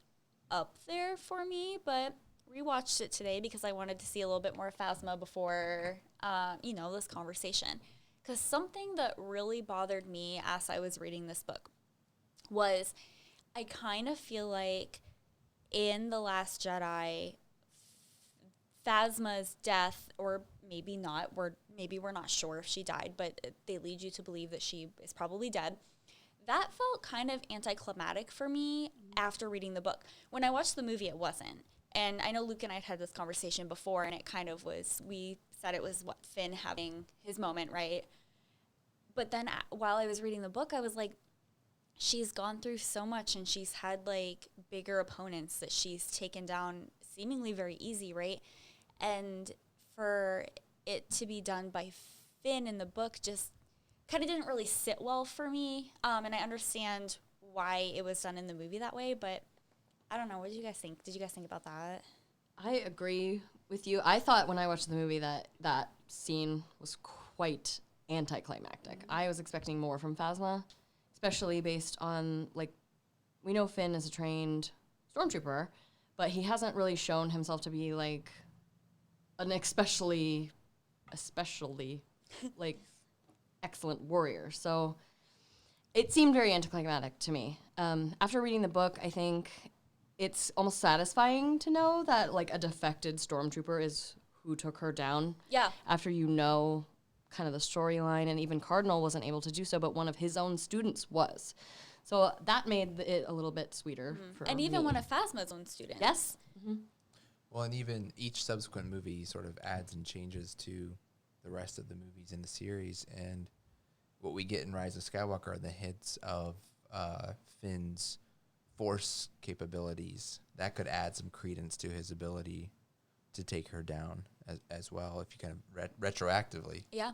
up there for me, but rewatched it today because I wanted to see a little bit more Phasma before, this conversation. Because something that really bothered me as I was reading this book was I kind of feel like in The Last Jedi, Phasma's death, or maybe not, maybe we're not sure if she died, but they lead you to believe that she is probably dead. That felt kind of anticlimactic for me after reading the book. When I watched the movie, it wasn't. And I know Luke and I had this conversation before, and it kind of was, we said it was Finn having his moment, right? But then while I was reading the book, I was like, she's gone through so much, and she's had like bigger opponents that she's taken down seemingly very easy, right? And for it to be done by Finn in the book just kind of didn't really sit well for me. And I understand why it was done in the movie that way, but I don't know. What did you guys think? Did you guys think about that? I agree with you. I thought when I watched the movie that scene was quite anticlimactic. I was expecting more from Phasma, especially based on, like, we know Finn is a trained stormtrooper, but he hasn't really shown himself to be, like, an especially like excellent warrior. So it seemed very anticlimactic to me. After reading the book, I think it's almost satisfying to know that like a defected stormtrooper is who took her down. Yeah. After you know kind of the storyline, and even Cardinal wasn't able to do so, but one of his own students was. So that made it a little bit sweeter for And even me. one of Phasma's own students. Yes. Mm-hmm. Well, and even each subsequent movie sort of adds and changes to the rest of the movies in the series. And what we get in Rise of Skywalker are the hints of Finn's force capabilities. That could add some credence to his ability to take her down as well, if you kind of retroactively. Yeah.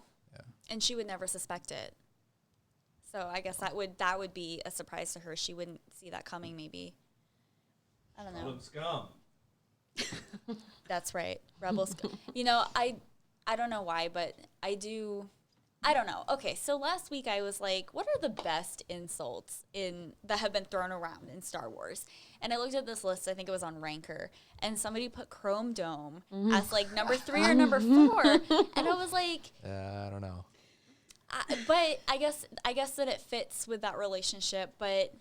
And she would never suspect it. So I guess that would be a surprise to her. She wouldn't see that coming, maybe. I don't know. Golden scum. That's right. Rebels. I don't know why, but I don't know. Okay, so last week I was like, what are the best insults that have been thrown around in Star Wars? And I looked at this list, I think it was on Ranker, and somebody put Chrome Dome as like number 3 or number 4. And I was like, I don't know. but I guess that it fits with that relationship, but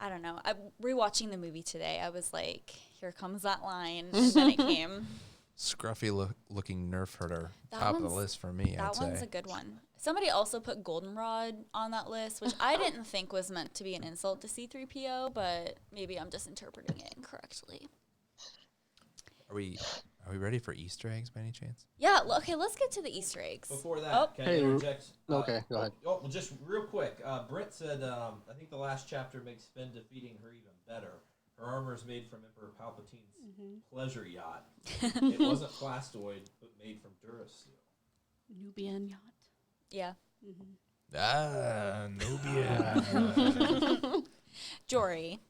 I don't know. Rewatching the movie today, I was like, here comes that line, and then it came. Scruffy looking nerf herder, top of the list for me, I'd That say. one's a good one. Somebody also put Goldenrod on that list, which I didn't think was meant to be an insult to C-3PO, but maybe I'm just interpreting it incorrectly. Are we ready for Easter eggs by any chance? Yeah, okay, let's get to the Easter eggs. Before that, Oh. can I interject? Okay, go ahead. Oh, well, just real quick. Brent said, I think the last chapter makes Finn defeating her even better. Her armor is made from Emperor Palpatine's pleasure yacht. It wasn't plastoid, but made from Durasteel. Nubian yacht. Yeah. Nubia. Jory.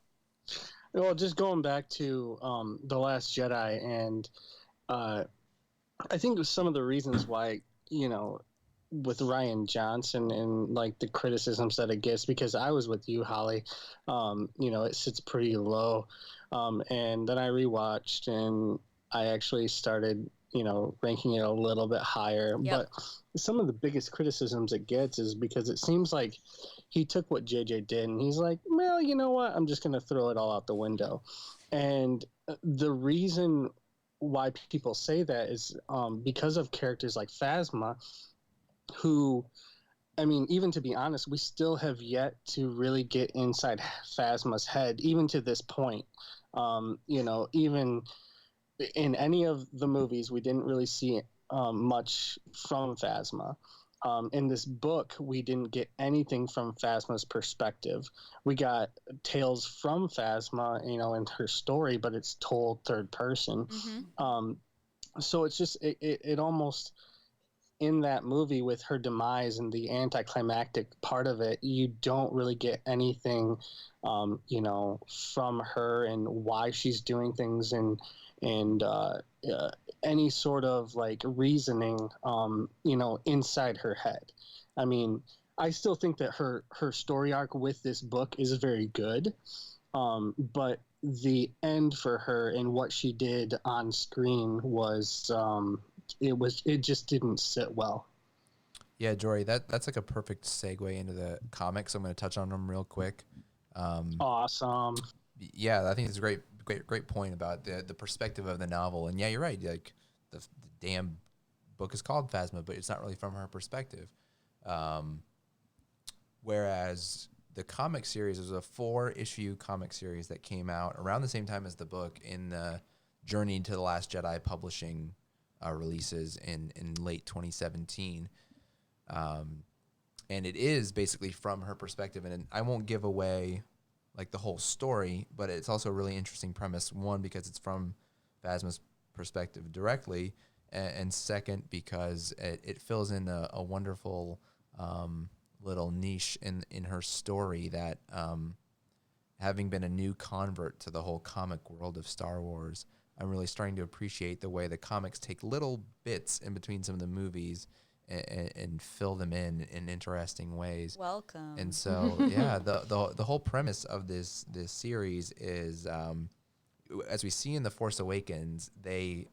Well, just going back to The Last Jedi, and I think some of the reasons why, with Rian Johnson and like the criticisms that it gets, because I was with you, Holly, it sits pretty low. And then I rewatched, and I actually started, ranking it a little bit higher. Yep. But some of the biggest criticisms it gets is because it seems like he took what JJ did and he's like, well, you know what? I'm just going to throw it all out the window. And the reason why people say that is because of characters like Phasma, who, I mean, even to be honest, we still have yet to really get inside Phasma's head, even to this point. Even in any of the movies, we didn't really see much from Phasma. In this book, we didn't get anything from Phasma's perspective. We got tales from Phasma, in her story, but it's told third person. So it's just it almost, in that movie with her demise and the anticlimactic part of it, you don't really get anything, from her and why she's doing things and any sort of like reasoning, inside her head. I mean, I still think that her story arc with this book is very good, but the end for her and what she did on screen was it just didn't sit well. Yeah, Jory, that's like a perfect segue into the comics. I'm going to touch on them real quick. Awesome. Yeah, I think it's a great point about the perspective of the novel. And yeah, you're right. Like the damn book is called Phasma, but it's not really from her perspective. Whereas the comic series was a 4-issue comic series that came out around the same time as the book in the Journey to the Last Jedi publishing releases in late 2017. And it is basically from her perspective. And I won't give away like the whole story, but it's also a really interesting premise. One, because it's from Phasma's perspective directly, and second, because it fills in a wonderful little niche in her story that, having been a new convert to the whole comic world of Star Wars, I'm really starting to appreciate the way the comics take little bits in between some of the movies and fill them in interesting ways. Welcome. And so, yeah, the whole premise of this series is, as we see in The Force Awakens, they,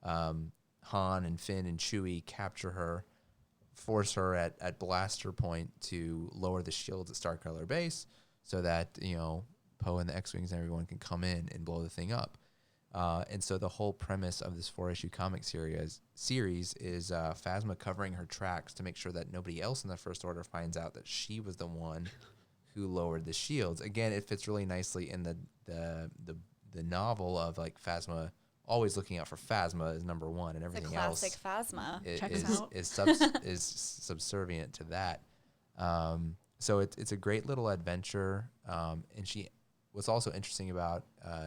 Han and Finn and Chewie capture her, force her at blaster point to lower the shields at Starkiller Base so that, Poe and the X-Wings and everyone can come in and blow the thing up. And so the whole premise of this 4-issue comic series is Phasma covering her tracks to make sure that nobody else in the First Order finds out that she was the one who lowered the shields. Again, it fits really nicely in the novel of like Phasma always looking out for Phasma as number one, and everything else Classic Phasma. is subservient to that. So it's a great little adventure. And what's also interesting about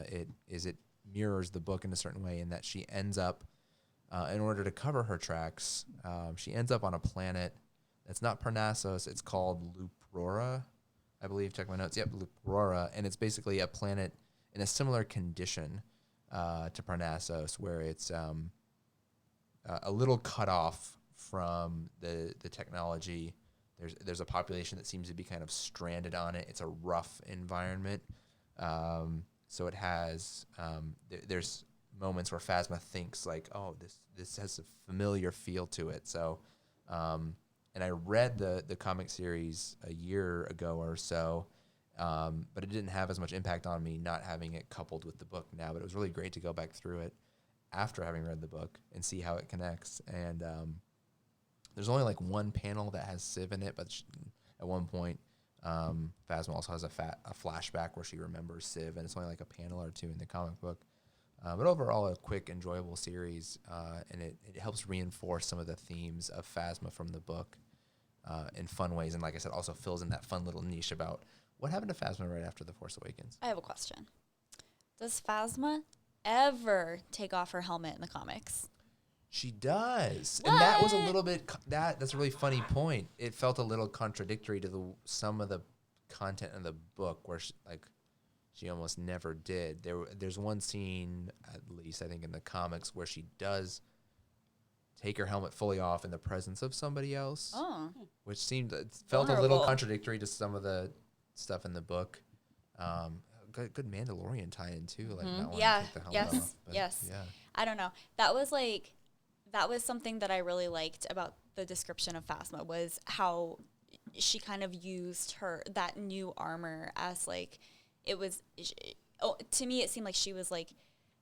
it is it mirrors the book in a certain way in that she ends up, in order to cover her tracks, she ends up on a planet that's not Parnassus. It's called Luprora, I believe. Check my notes. Yep, Luprora. And it's basically a planet in a similar condition to Parnassus, where it's a little cut off from the technology. There's a population that seems to be kind of stranded on it. It's a rough environment. So it has, there's moments where Phasma thinks like, oh, this has a familiar feel to it. So, and I read the comic series a year ago or so, but it didn't have as much impact on me not having it coupled with the book now. But it was really great to go back through it after having read the book and see how it connects. And there's only like one panel that has Civ in it, but at one point, Phasma also has a flashback where she remembers Civ, and it's only like a panel or two in the comic book. But overall, a quick, enjoyable series, and it helps reinforce some of the themes of Phasma from the book in fun ways. And like I said, also fills in that fun little niche about what happened to Phasma right after The Force Awakens. I have a question. Does Phasma ever take off her helmet in the comics? She does. What? And that was a little bit, that's a really funny point. It felt a little contradictory to some of the content in the book where she almost never did. There's one scene, at least I think in the comics, where she does take her helmet fully off in the presence of somebody else, which felt a little contradictory to some of the stuff in the book. good Mandalorian tie-in too, like not wanting Yeah. to take the helmet Yes. off. But Yes. Yeah. I don't know. That was something that I really liked about the description of Phasma, was how she kind of used that new armor as like, to me it seemed like she was like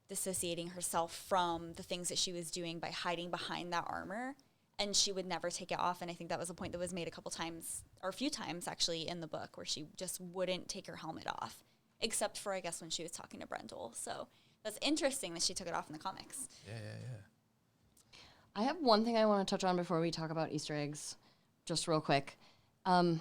dissociating herself from the things that she was doing by hiding behind that armor, and she would never take it off. And I think that was a point that was made a couple times, or a few times actually, in the book, where she just wouldn't take her helmet off, except for, I guess, when she was talking to Brendel. So that's interesting that she took it off in the comics. Yeah. I have one thing I want to touch on before we talk about Easter eggs, just real quick. You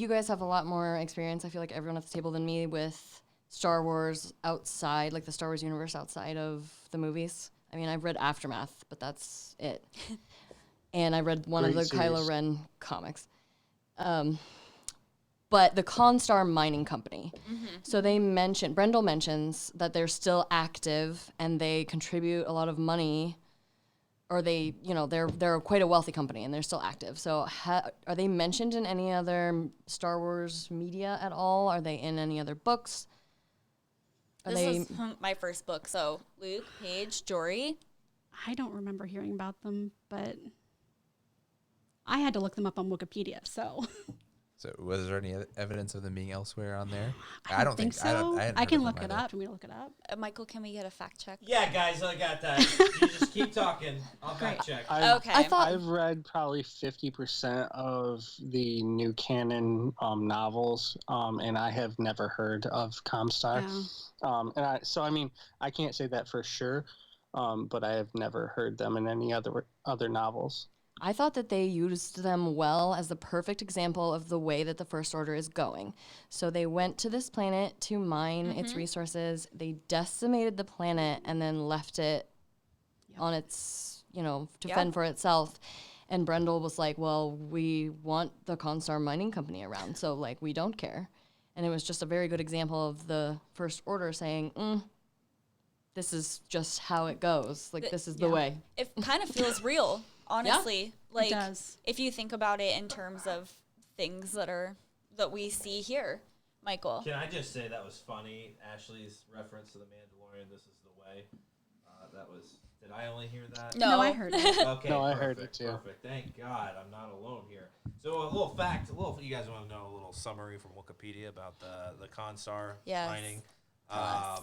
guys have a lot more experience, I feel like, everyone at the table than me with Star Wars outside, like the Star Wars universe outside of the movies. I mean, I've read Aftermath, but that's it. And I read one of the Great Kylo series. Ren comics. But the Constar Mining Company. So Brendel mentions that they're still active and they contribute a lot of money, or they're quite a wealthy company and they're still active. So are they mentioned in any other Star Wars media at all? Are they in any other books? This is my first book. So Luke, Paige, Jory. I don't remember hearing about them, but I had to look them up on Wikipedia. So So was there any evidence of them being elsewhere on there? I don't think so. I can look it up. up. Do we look it up? Michael, can we get a fact check? Yeah, guys, I got that. You just keep talking. I'll fact check. Okay. I've read probably 50% of the new canon novels, and I have never heard of Comstar. Yeah. I can't say that for sure, but I have never heard them in any other novels. I thought that they used them well as the perfect example of the way that the First Order is going. So they went to this planet to mine its resources. They decimated the planet and then left it on its, to fend for itself. And Brendel was like, well, we want the Constar Mining Company around, so, like, we don't care. And it was just a very good example of the First Order saying, this is just how it goes. Like, this is the way. It kind of feels real, honestly. Like, it does. if you think about it in terms of things that we see here, Michael. Can I just say that was funny? Ashleigh's reference to the Mandalorian, "This is the way." That was. Did I only hear that? No, I heard it. Okay. No, I perfect, heard it too. Perfect. Thank God, I'm not alone here. So a little fact. You guys want to know a little summary from Wikipedia about the Constar Yes. mining? us.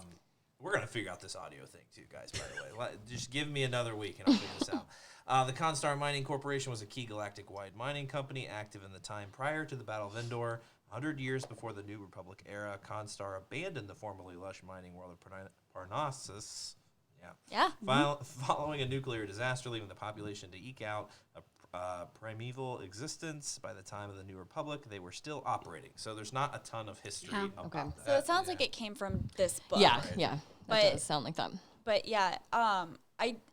We're gonna figure out this audio thing too, guys. By the way, just give me another week and I'll figure this out. The Constar Mining Corporation was a key galactic-wide mining company active in the time prior to the Battle of Endor. 100 years before the New Republic era, Constar abandoned the formerly lush mining world of Parnassus. Yeah. Following a nuclear disaster, leaving the population to eke out a primeval existence. By the time of the New Republic, they were still operating. So there's not a ton of history about that. So it sounds like it came from this book. Yeah, Right. yeah. But- That does sound like that. But yeah,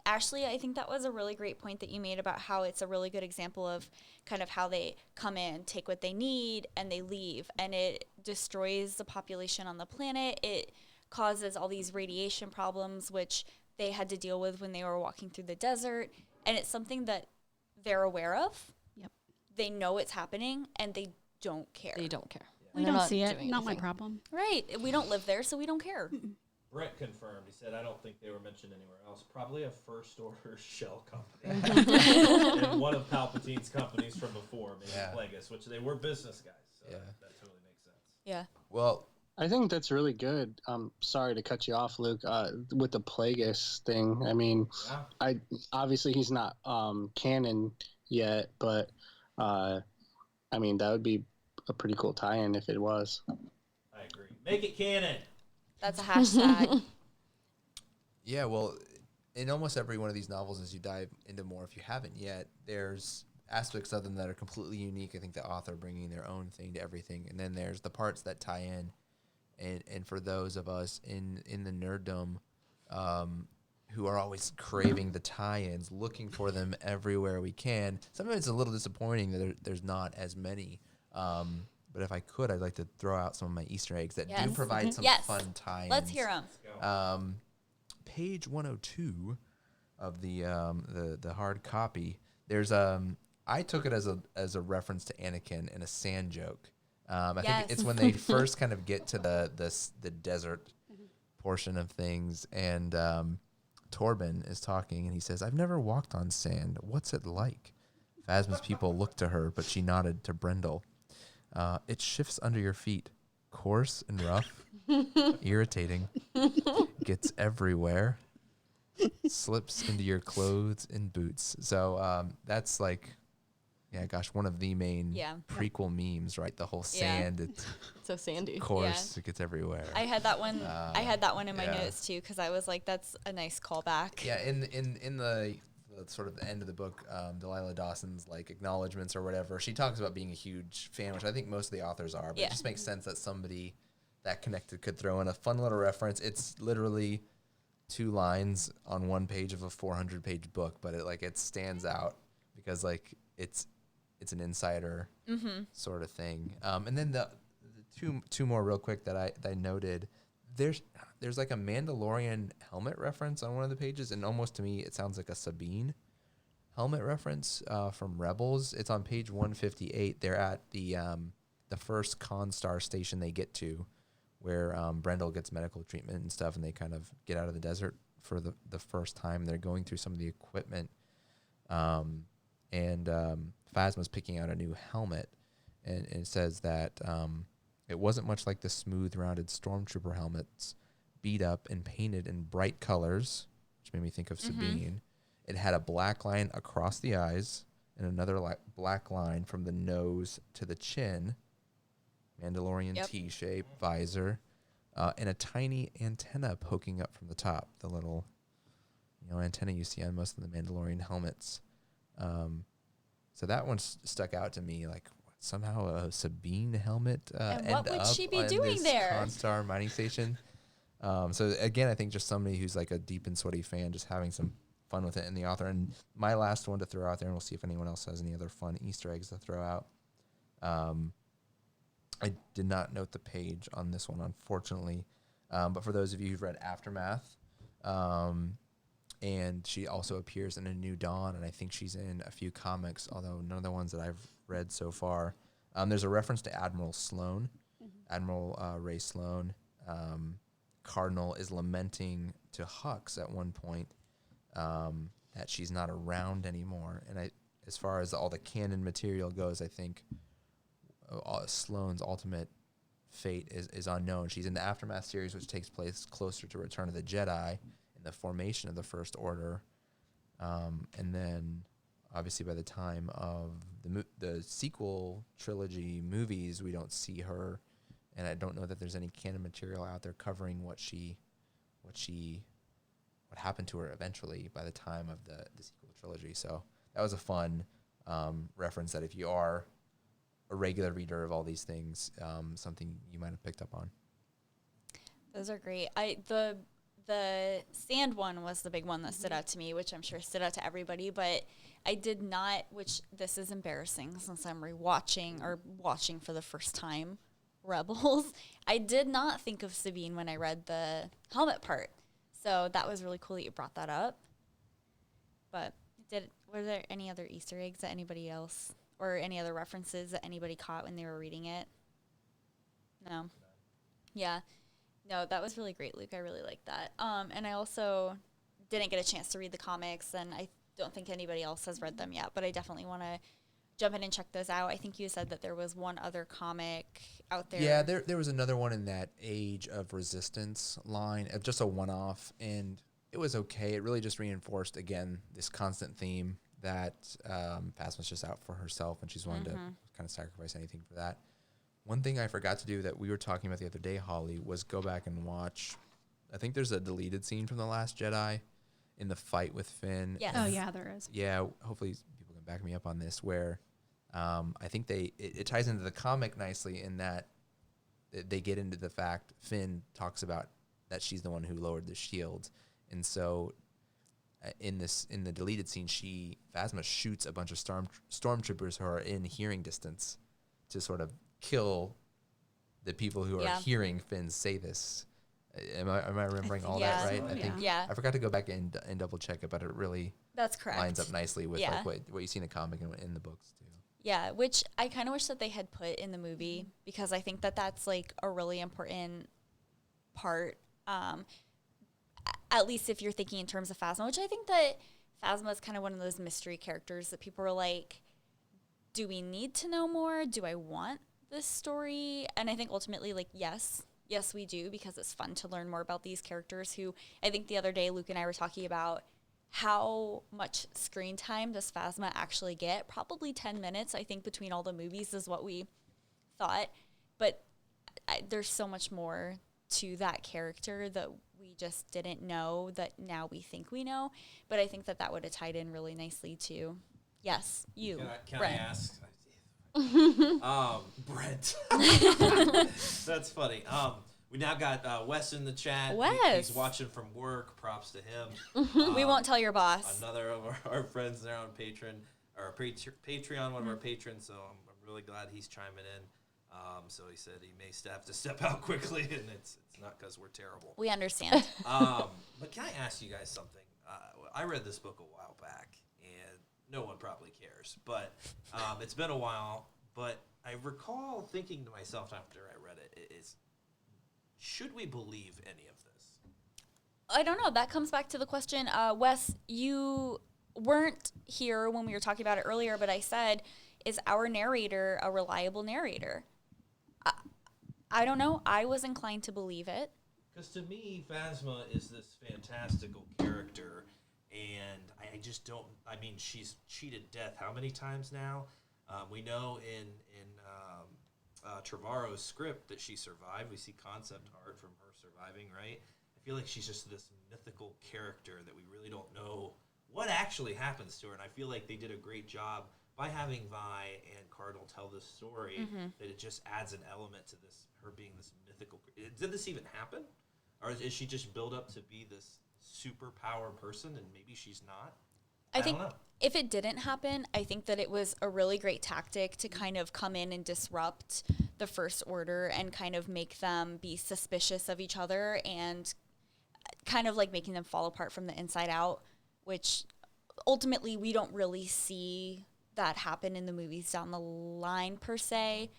Ashleigh, I think that was a really great point that you made about how it's a really good example of kind of how they come in, take what they need, and they leave. And it destroys the population on the planet. It causes all these radiation problems, which they had to deal with when they were walking through the desert. And it's something that they're aware of. Yep. They know it's happening, and they don't care. They don't care. We And they're don't not see it. doing Not my anything. problem. Right. We don't live there, so we don't care. Brett confirmed. He said, "I don't think they were mentioned anywhere else. Probably a First Order shell company, and one of Palpatine's companies from before, maybe Plagueis, which they were business guys. So that totally makes sense." Yeah. Well, I think that's really good. Sorry to cut you off, Luke. With the Plagueis thing, I mean, Yeah. obviously he's not canon yet, but I mean that would be a pretty cool tie-in if it was. I agree. Make it canon. That's a hashtag. yeah, well, in almost every one of these novels, as you dive into more, if you haven't yet, there's aspects of them that are completely unique. I think the author bringing their own thing to everything. And then there's the parts that tie in. And for those of us in the nerddom who are always craving the tie-ins, looking for them everywhere we can, sometimes it's a little disappointing that there's not as many. But if I could, I'd like to throw out some of my Easter eggs that do provide some fun tie-ins. Let's hear them. Page 102 of the hard copy. There's I took it as a reference to Anakin and a sand joke. I Yes. think it's when they first kind of get to the desert portion of things, and Torben is talking, and he says, "I've never walked on sand. What's it like?" Phasma's people looked to her, but she nodded to Brendel. It shifts under your feet, coarse and rough, irritating, gets everywhere, slips into your clothes and boots. So that's like, yeah, gosh, one of the main prequel memes, right? The whole sand, it's So sandy. coarse, it gets everywhere. I had that one. I had that one in my yeah. notes too because I was like, "That's a nice callback." Yeah, in the sort of the end of the book, Delilah Dawson's like acknowledgments or whatever, she talks about being a huge fan, which I think most of the authors are, but it just makes sense that somebody that connected could throw in a fun little reference. It's literally 2 lines on one page of a 400-page book, but it stands out because like it's an insider sort of thing. And then the two more real quick that I noted. There's like a Mandalorian helmet reference on one of the pages, and almost to me it sounds like a Sabine helmet reference from Rebels. It's on page 158. They're at the first Constar station they get to, where Brendel gets medical treatment and stuff, and they kind of get out of the desert for the first time. They're going through some of the equipment, and Phasma's picking out a new helmet, and it says that it wasn't much like the smooth, rounded stormtrooper helmets, beat up and painted in bright colors, which made me think of Sabine. It had a black line across the eyes and another black line from the nose to the chin, Mandalorian T-shape visor, and a tiny antenna poking up from the top, the little antenna you see on most of the Mandalorian helmets. So that one stuck out to me, like somehow a Sabine helmet And end what would up she be on doing this there? Constar mining station. So again, I think just somebody who's like a deep and sweaty fan, just having some fun with it in the author. And my last one to throw out there, and we'll see if anyone else has any other fun Easter eggs to throw out. I did not note the page on this one, unfortunately. But for those of you who've read Aftermath, and she also appears in A New Dawn, and I think she's in a few comics, although none of the ones that I've read so far. There's a reference to Admiral Sloane, Admiral Ray Sloane. Cardinal is lamenting to Hux at one point that she's not around anymore. And as far as all the canon material goes, I think Sloane's ultimate fate is unknown. She's in the Aftermath series, which takes place closer to Return of the Jedi and the formation of the First Order. And then, obviously, by the time of the sequel trilogy movies, we don't see her. And I don't know that there's any canon material out there covering what happened to her eventually by the time of the sequel trilogy. So that was a fun reference that if you are a regular reader of all these things, something you might have picked up on. Those are great. The sand one was the big one that stood out to me, which I'm sure stood out to everybody, but I did not, which this is embarrassing since I'm rewatching or watching for the first time Rebels. I did not think of Sabine when I read the helmet part. So that was really cool that you brought that up. But were there any other Easter eggs that anybody else, or any other references that anybody caught when they were reading it? No. Yeah. No, that was really great, Luke. I really liked that. And I also didn't get a chance to read the comics, and I don't think anybody else has read them yet, but I definitely want to jump in and check those out. I think you said that there was one other comic out there. Yeah, there was another one in that Age of Resistance line, just a one-off, and it was okay. It really just reinforced, again, this constant theme that Phasma's just out for herself, and she's willing to kind of sacrifice anything for that. One thing I forgot to do that we were talking about the other day, Holly, was go back and watch. I think there's a deleted scene from The Last Jedi in the fight with Finn. Yes. Oh, yeah, there is. Yeah, hopefully people can back me up on this, where I think it ties into the comic nicely in that they get into the fact Finn talks about that she's the one who lowered the shield. And so in the deleted scene, Phasma shoots a bunch of stormtroopers who are in hearing distance to sort of kill the people who are hearing Finn say this. Am I remembering all that right? So, I think I forgot to go back and double check it, but it really That's correct. lines up nicely with like what you see in the comic and in the books too. Yeah, which I kind of wish that they had put in the movie because I think that that's like a really important part. At least if you're thinking in terms of Phasma, which I think that Phasma is kind of one of those mystery characters that people are like, do we need to know more? Do I want this story? And I think ultimately, like, yes, we do, because it's fun to learn more about these characters who I think the other day Luke and I were talking about how much screen time does Phasma actually get? Probably 10 minutes, I think, between all the movies is what we thought. But there's so much more to that character that we just didn't know that now we think we know. But I think that that would have tied in really nicely too. Yes, you. Can I Brent. ask? Brent. That's funny. We now got Wes in the chat. Wes. He's watching from work. Props to him. We won't tell your boss. Another of our friends there on Patreon, one of our patrons. So I'm really glad he's chiming in. So he said he may have to step out quickly, and it's not because we're terrible. We understand. But can I ask you guys something? I read this book a while back, and no one probably cares. But it's been a while. But I recall thinking to myself after I read it, should we believe any of this? I don't know. That comes back to the question. Wes, you weren't here when we were talking about it earlier, but I said, is our narrator a reliable narrator? I don't know. I was inclined to believe it. Because to me, Phasma is this fantastical character, and I just don't. I mean, she's cheated death how many times now? We know in Trevorrow's script that she survived. We see concept art from her surviving, right? I feel like she's just this mythical character that we really don't know what actually happens to her, and I feel like they did a great job by having Vi and Cardinal tell this story, that it just adds an element to this, her being this mythical. Did this even happen? Or is she just built up to be this superpower person, and maybe she's not? I think don't know. if it didn't happen, I think that it was a really great tactic to kind of come in and disrupt the First Order and kind of make them be suspicious of each other and kind of like making them fall apart from the inside out, which ultimately we don't really see that happen in the movies down the line per se.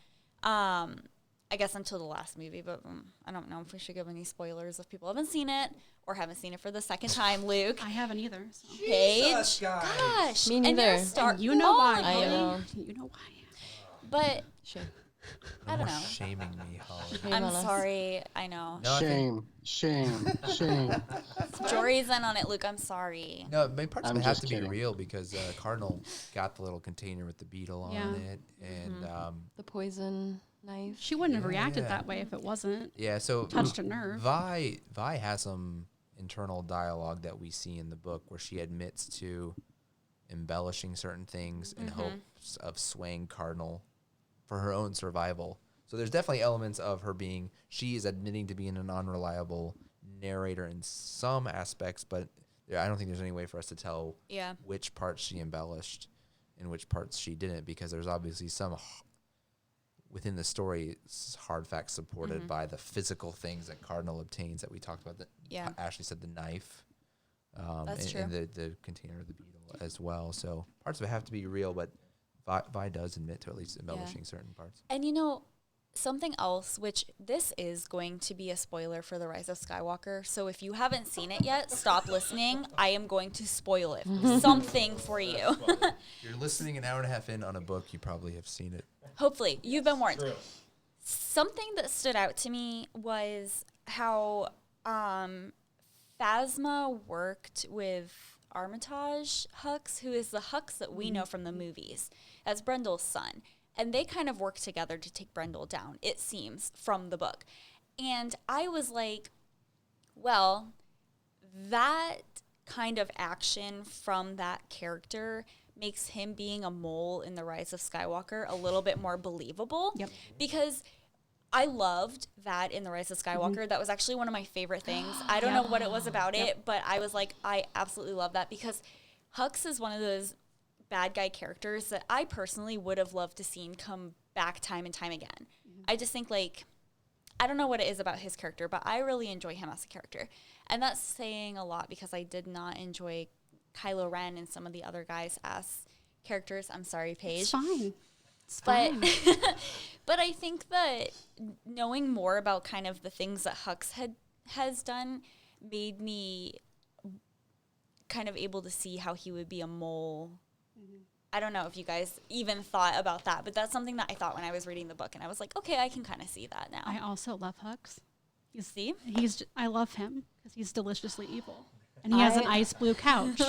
I guess until the last movie, but I don't know if we should give any spoilers if people haven't seen it or haven't seen it for the second time. Luke, I haven't either. So. Paige, Jesus, guys. gosh, Me and neither. you're And start. You know why? I Holly. know. You know why? But Shame. I don't know. Shaming me, Holly. Shame I'm on us. sorry. I know. No, I think, Shame. Jory's in on it, Luke. I'm sorry. no, maybe parts of I'm it have just to be kidding. real because Cardinal got the little container with the beetle Yeah. on it, and The poison knife. She wouldn't have reacted Yeah. that way if it wasn't yeah, so touched a nerve. Vi has some internal dialogue that we see in the book where she admits to embellishing certain things in hopes of swaying Cardinal for her own survival. So there's definitely elements of her being, she is admitting to being an unreliable narrator in some aspects, but I don't think there's any way for us to tell Yeah. which parts she embellished and which parts she didn't, because there's obviously some within the story, it's hard facts supported by the physical things that Cardinal obtains that we talked about. That Yeah. Ashleigh said, the knife, That's and true. the container of the beetle as well. So parts of it have to be real, but Vi does admit to at least embellishing certain parts. And you know, something else, which this is going to be a spoiler for The Rise of Skywalker. So if you haven't seen it yet, stop listening. I am going to spoil it. Something for you. If you're listening an hour and a half in on a book, you probably have seen it. Hopefully, you've been warned. True. Something that stood out to me was how Phasma worked with Armitage Hux, who is the Hux that we know from the movies, as Brendel's son. And they kind of worked together to take Brendel down, it seems, from the book. And I was like, well, that kind of action from that character makes him being a mole in The Rise of Skywalker a little bit more believable. Yep. Because I loved that in The Rise of Skywalker. That was actually one of my favorite things. I don't know what it was about it, but I was like, I absolutely love that, because Hux is one of those bad guy characters that I personally would have loved to seen come back time and time again. I just think, like, I don't know what it is about his character, but I really enjoy him as a character. And that's saying a lot, because I did not enjoy Kylo Ren and some of the other guys as characters. I'm sorry, Paige. It's fine. It's But fine. but I think that knowing more about kind of the things that Hux has done made me kind of able to see how he would be a mole. I don't know if you guys even thought about that, but that's something that I thought when I was reading the book, and I was like, okay, I can kind of see that now. I also love Hux. See? I love him because he's deliciously evil. And he has an ice blue couch.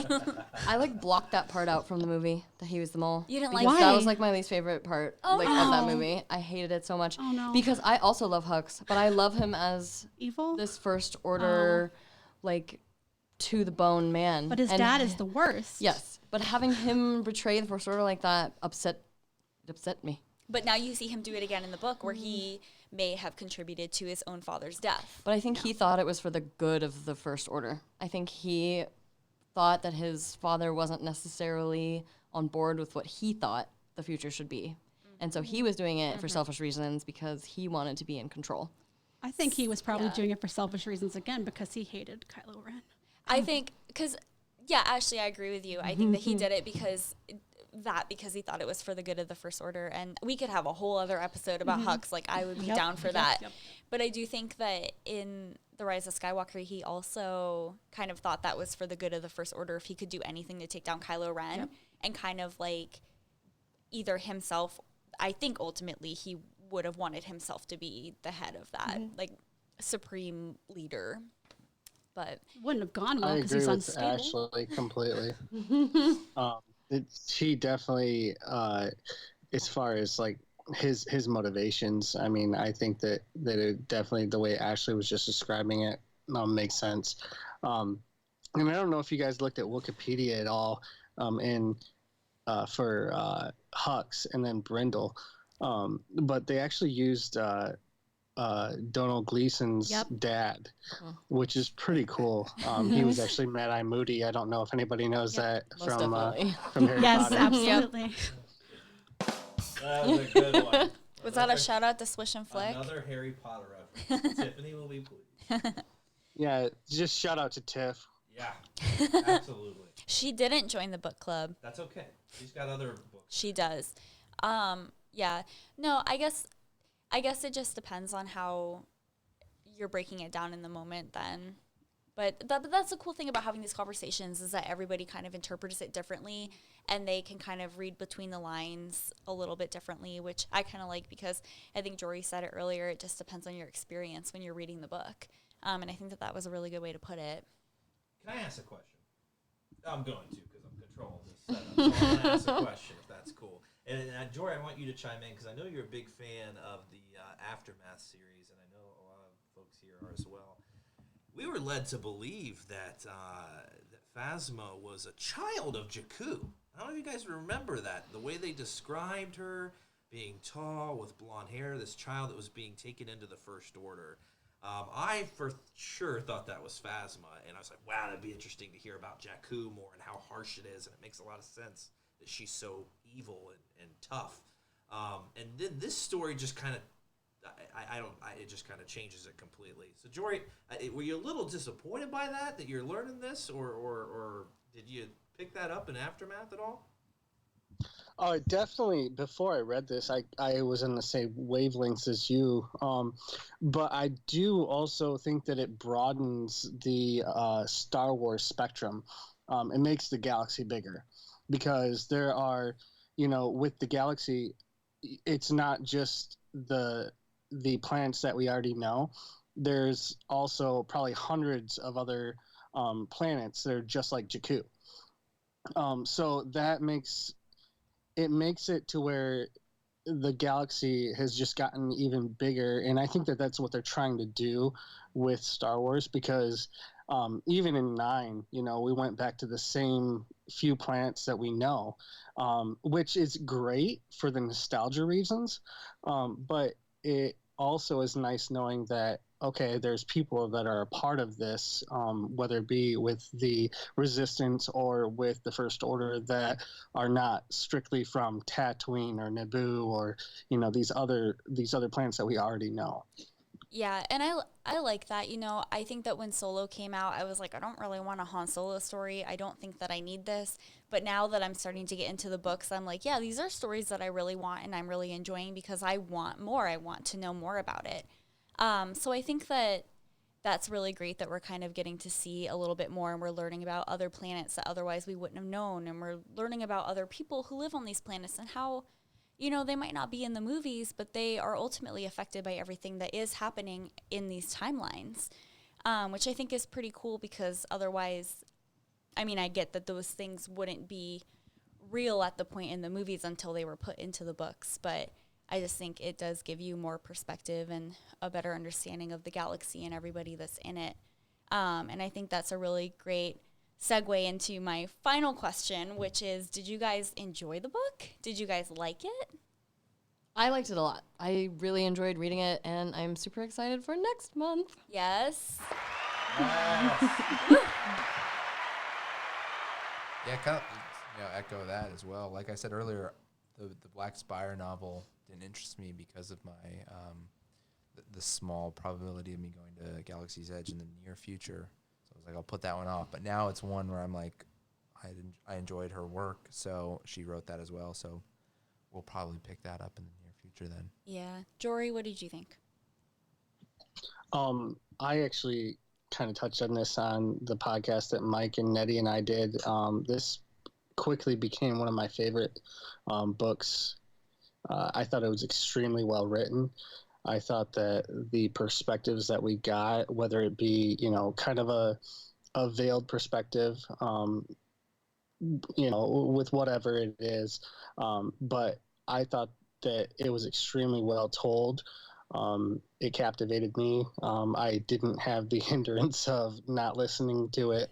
I like blocked that part out from the movie that he was the mole. You didn't like because Why? that was like my least favorite part of that no. movie. I hated it so much. Oh, no. Because I also love Hux, but I love him as Evil? this first order, like to the bone man. But his dad is the worst. Yes, but having him betray the first order like that upset me. But now you see him do it again in the book where he may have contributed to his own father's death. But I think he thought it was for the good of the first order. I think he thought that his father wasn't necessarily on board with what he thought the future should be. And so he was doing it for selfish reasons because he wanted to be in control. I think he was probably doing it for selfish reasons again because he hated Kylo Ren. I think, because, yeah, Ashley, I agree with you. I think that he did it because he thought it was for the good of the First Order. And we could have a whole other episode about Hux. Like, I would be down for that. Yep. But I do think that in The Rise of Skywalker, he also kind of thought that was for the good of the First Order if he could do anything to take down Kylo Ren. And kind of like either himself, I think ultimately he would have wanted himself to be the head of that, like, supreme leader. But Wouldn't have gone well I because agree he's with unstable. Ashleigh completely. She definitely, as far as like his motivations, I mean, I think that it definitely, the way Ashleigh was just describing it, makes sense. And I don't know if you guys looked at Wikipedia at all, for Hux and then Brindle, but they actually used Donald Gleason's dad, which is pretty cool. He was actually Mad-Eye Moody. I don't know if anybody knows that Most from definitely. Harry Yes, Potter. absolutely. That was a good one. was that a shout out to Swish and Flick? Another Harry Potter reference. Tiffany will be pleased. Yeah, just shout out to Tiff. Yeah, absolutely. She didn't join the book club. That's okay. She's got other books. She does. Yeah. No, I guess it just depends on how you're breaking it down in the moment then. But that's the cool thing about having these conversations is that everybody kind of interprets it differently and they can kind of read between the lines a little bit differently, which I kind of like because I think Jory said it earlier, it just depends on your experience when you're reading the book. And I think that was a really good way to put it. Can I ask a question? I'm going to because I'm controlling this setup. So I'm going to ask a question if that's cool. And Jory, I want you to chime in because I know you're a big fan of the Aftermath series, and I know a lot of folks here are as well. We were led to believe that Phasma was a child of Jakku. I don't know if you guys remember that. The way they described her, being tall with blonde hair, this child that was being taken into the First Order. I for sure thought that was Phasma, and I was like, wow, that'd be interesting to hear about Jakku more and how harsh it is, and it makes a lot of sense that she's so evil and tough. And then this story just kind of, it just kind of changes it completely. So, Jory, were you a little disappointed by that you're learning this, or did you pick that up in Aftermath at all? Oh, definitely. Before I read this, I was in the same wavelengths as you. But I do also think that it broadens the Star Wars spectrum. It makes the galaxy bigger because there are, with the galaxy, it's not just the planets that we already know. There's also probably hundreds of other planets that are just like Jakku. So that makes it to where the galaxy has just gotten even bigger, and I think that that's what they're trying to do with Star Wars because even in 9, we went back to the same few planets that we know, which is great for the nostalgia reasons, but it also is nice knowing that, okay, there's people that are a part of this, whether it be with the Resistance or with the First Order that are not strictly from Tatooine or Naboo or, these other planets that we already know. Yeah, and I like that. You know, I think that when Solo came out, I was like, I don't really want a Han Solo story. I don't think that I need this. But now that I'm starting to get into the books, I'm like, yeah, these are stories that I really want and I'm really enjoying because I want more. I want to know more about it. So I think that that's really great that we're kind of getting to see a little bit more and we're learning about other planets that otherwise we wouldn't have known. And we're learning about other people who live on these planets and how, you know, they might not be in the movies, but they are ultimately affected by everything that is happening in these timelines, which I think is pretty cool because otherwise, I mean, I get that those things wouldn't be real at the point in the movies until they were put into the books, but I just think it does give you more perspective and a better understanding of the galaxy and everybody that's in it. And I think that's a really great segue into my final question, which is, did you guys enjoy the book? Did you guys like it? I liked it a lot. I really enjoyed reading it, and I'm super excited for next month. Yes. Yeah, kind of, echo that as well. Like I said earlier, the Black Spire novel didn't interest me because of my the small probability of me going to Galaxy's Edge in the near future. So I was like, I'll put that one off. But now it's one where I'm like, I enjoyed her work, so she wrote that as well. So we'll probably pick that up in the near future then. Yeah. Jory, what did you think? I actually kind of touched on this on the podcast that Mike and Nettie and I did. This quickly became one of my favorite books. I thought it was extremely well written. I thought that the perspectives that we got, whether it be, kind of a veiled perspective, with whatever it is, but I thought that it was extremely well told. It captivated me. I didn't have the hindrance of not listening to it,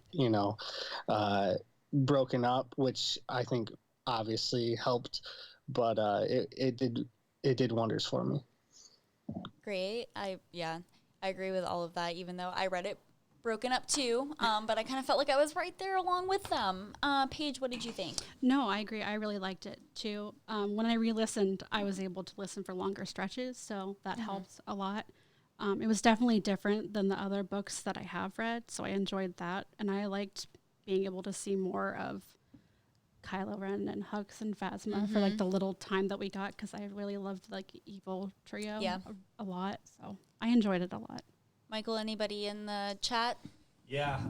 broken up, which I think obviously helped, but it did wonders for me. Great. I agree with all of that, even though I read it broken up too. But I kind of felt like I was right there along with them. Paige, what did you think? No, I agree. I really liked it too. When I re-listened, I was able to listen for longer stretches, so that helped a lot. It was definitely different than the other books that I have read, so I enjoyed that, and I liked being able to see more of Kylo Ren and Hux and Phasma for like the little time that we got, because I really loved like Evil Trio a lot, so I enjoyed it a lot. Michael, anybody in the chat? Yeah,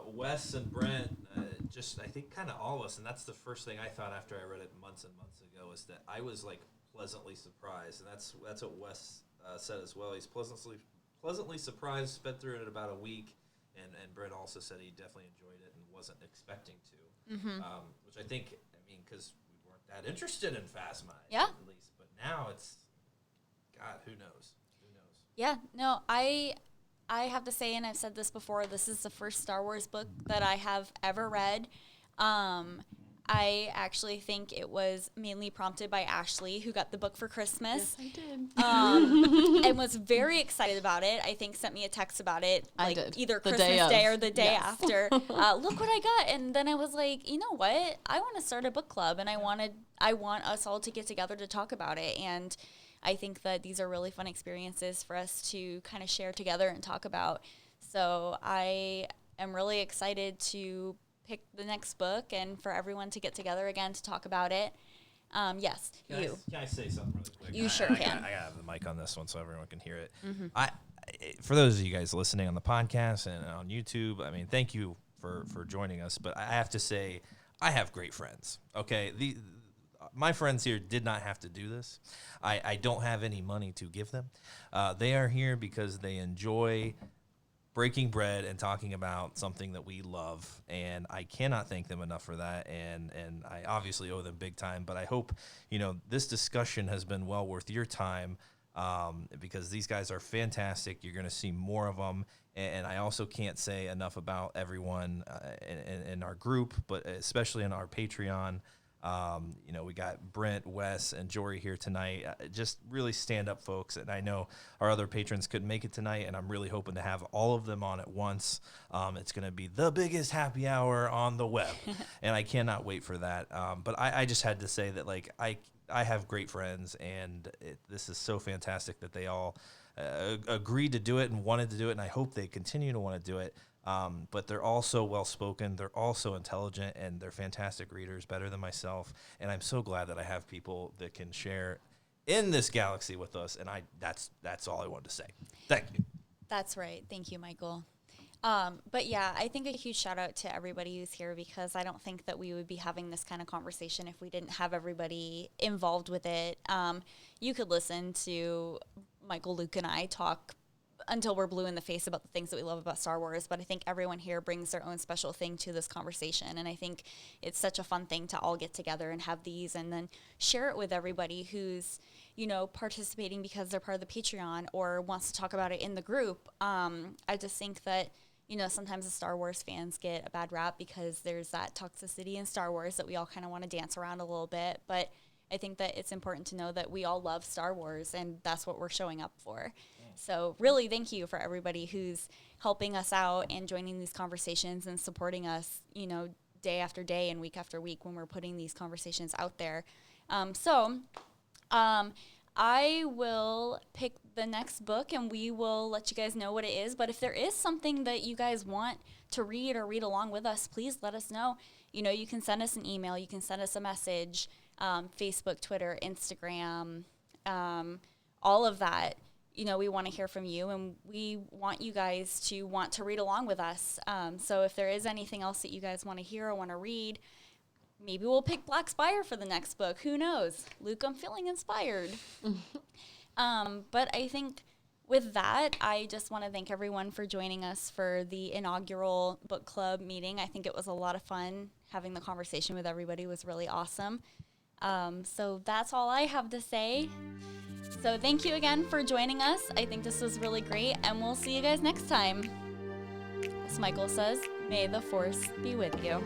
Wes and Brent, I think kind of all of us, and that's the first thing I thought after I read it months and months ago, is that I was like pleasantly surprised, and that's what Wes said as well. He's pleasantly surprised, spent through it in about a week, and Brent also said he definitely enjoyed it and wasn't expecting to, which I think, because we weren't that interested in Phasma, at least, but now it's, God, who knows? Yeah, no, I have to say, and I've said this before, this is the first Star Wars book that I have ever read. I actually think it was mainly prompted by Ashleigh, who got the book for Christmas. Yes, I did. And was very excited about it. I think sent me a text about it, like either The Christmas day Day of. or the day Yes. after. Look what I got. And then I was like, you know what? I want to start a book club, and I want us all to get together to talk about it. And I think that these are really fun experiences for us to kind of share together and talk about. So I am really excited to pick the next book and for everyone to get together again to talk about it. Yes, Can I say something really quick? You sure can. I gotta have the mic on this one so everyone can hear it. For those of you guys listening on the podcast and on YouTube, thank you for joining us. But I have to say, I have great friends. Okay, my friends here did not have to do this. I don't have any money to give them. They are here because they enjoy breaking bread and talking about something that we love, and I cannot thank them enough for that, and I obviously owe them big time, but I hope, this discussion has been well worth your time, because these guys are fantastic. You're going to see more of them, and I also can't say enough about everyone in our group, but especially in our Patreon. We got Brent, Wes, and Jory here tonight. Just really stand up, folks. And I know our other patrons couldn't make it tonight, and I'm really hoping to have all of them on at once. It's going to be the biggest happy hour on the web, and I cannot wait for that. But I just had to say that, I have great friends, and this is so fantastic that they all agreed to do it and wanted to do it, and I hope they continue to want to do it. But they're also well-spoken, they're also intelligent, and they're fantastic readers, better than myself. And I'm so glad that I have people that can share in this galaxy with us. And that's all I wanted to say. Thank you. That's right. Thank you, Michael. But yeah, I think a huge shout out to everybody who's here, because I don't think that we would be having this kind of conversation if we didn't have everybody involved with it. You could listen to Michael, Luke, and I talk until we're blue in the face about the things that we love about Star Wars, but I think everyone here brings their own special thing to this conversation, and I think it's such a fun thing to all get together and have these and then share it with everybody who's, you know, participating because they're part of the Patreon or wants to talk about it in the group. I just think that, you know, sometimes the Star Wars fans get a bad rap because there's that toxicity in Star Wars that we all kind of want to dance around a little bit, but I think that it's important to know that we all love Star Wars, and that's what we're showing up for. So really, thank you for everybody who's helping us out and joining these conversations and supporting us, you know, day after day and week after week when we're putting these conversations out there. I will pick the next book and we will let you guys know what it is. But if there is something that you guys want to read or read along with us, please let us know. You know, you can send us an email, you can send us a message, Facebook, Twitter, Instagram, all of that. You know, we want to hear from you, and we want you guys to want to read along with us. So if there is anything else that you guys want to hear or want to read, maybe we'll pick Black Spire for the next book. Who knows? Luke, I'm feeling inspired. But I think with that, I just want to thank everyone for joining us for the inaugural book club meeting. I think it was a lot of fun. Having the conversation with everybody was really awesome. So that's all I have to say. So thank you again for joining us. I think this was really great, and we'll see you guys next time. As Michael says, may the Force be with you.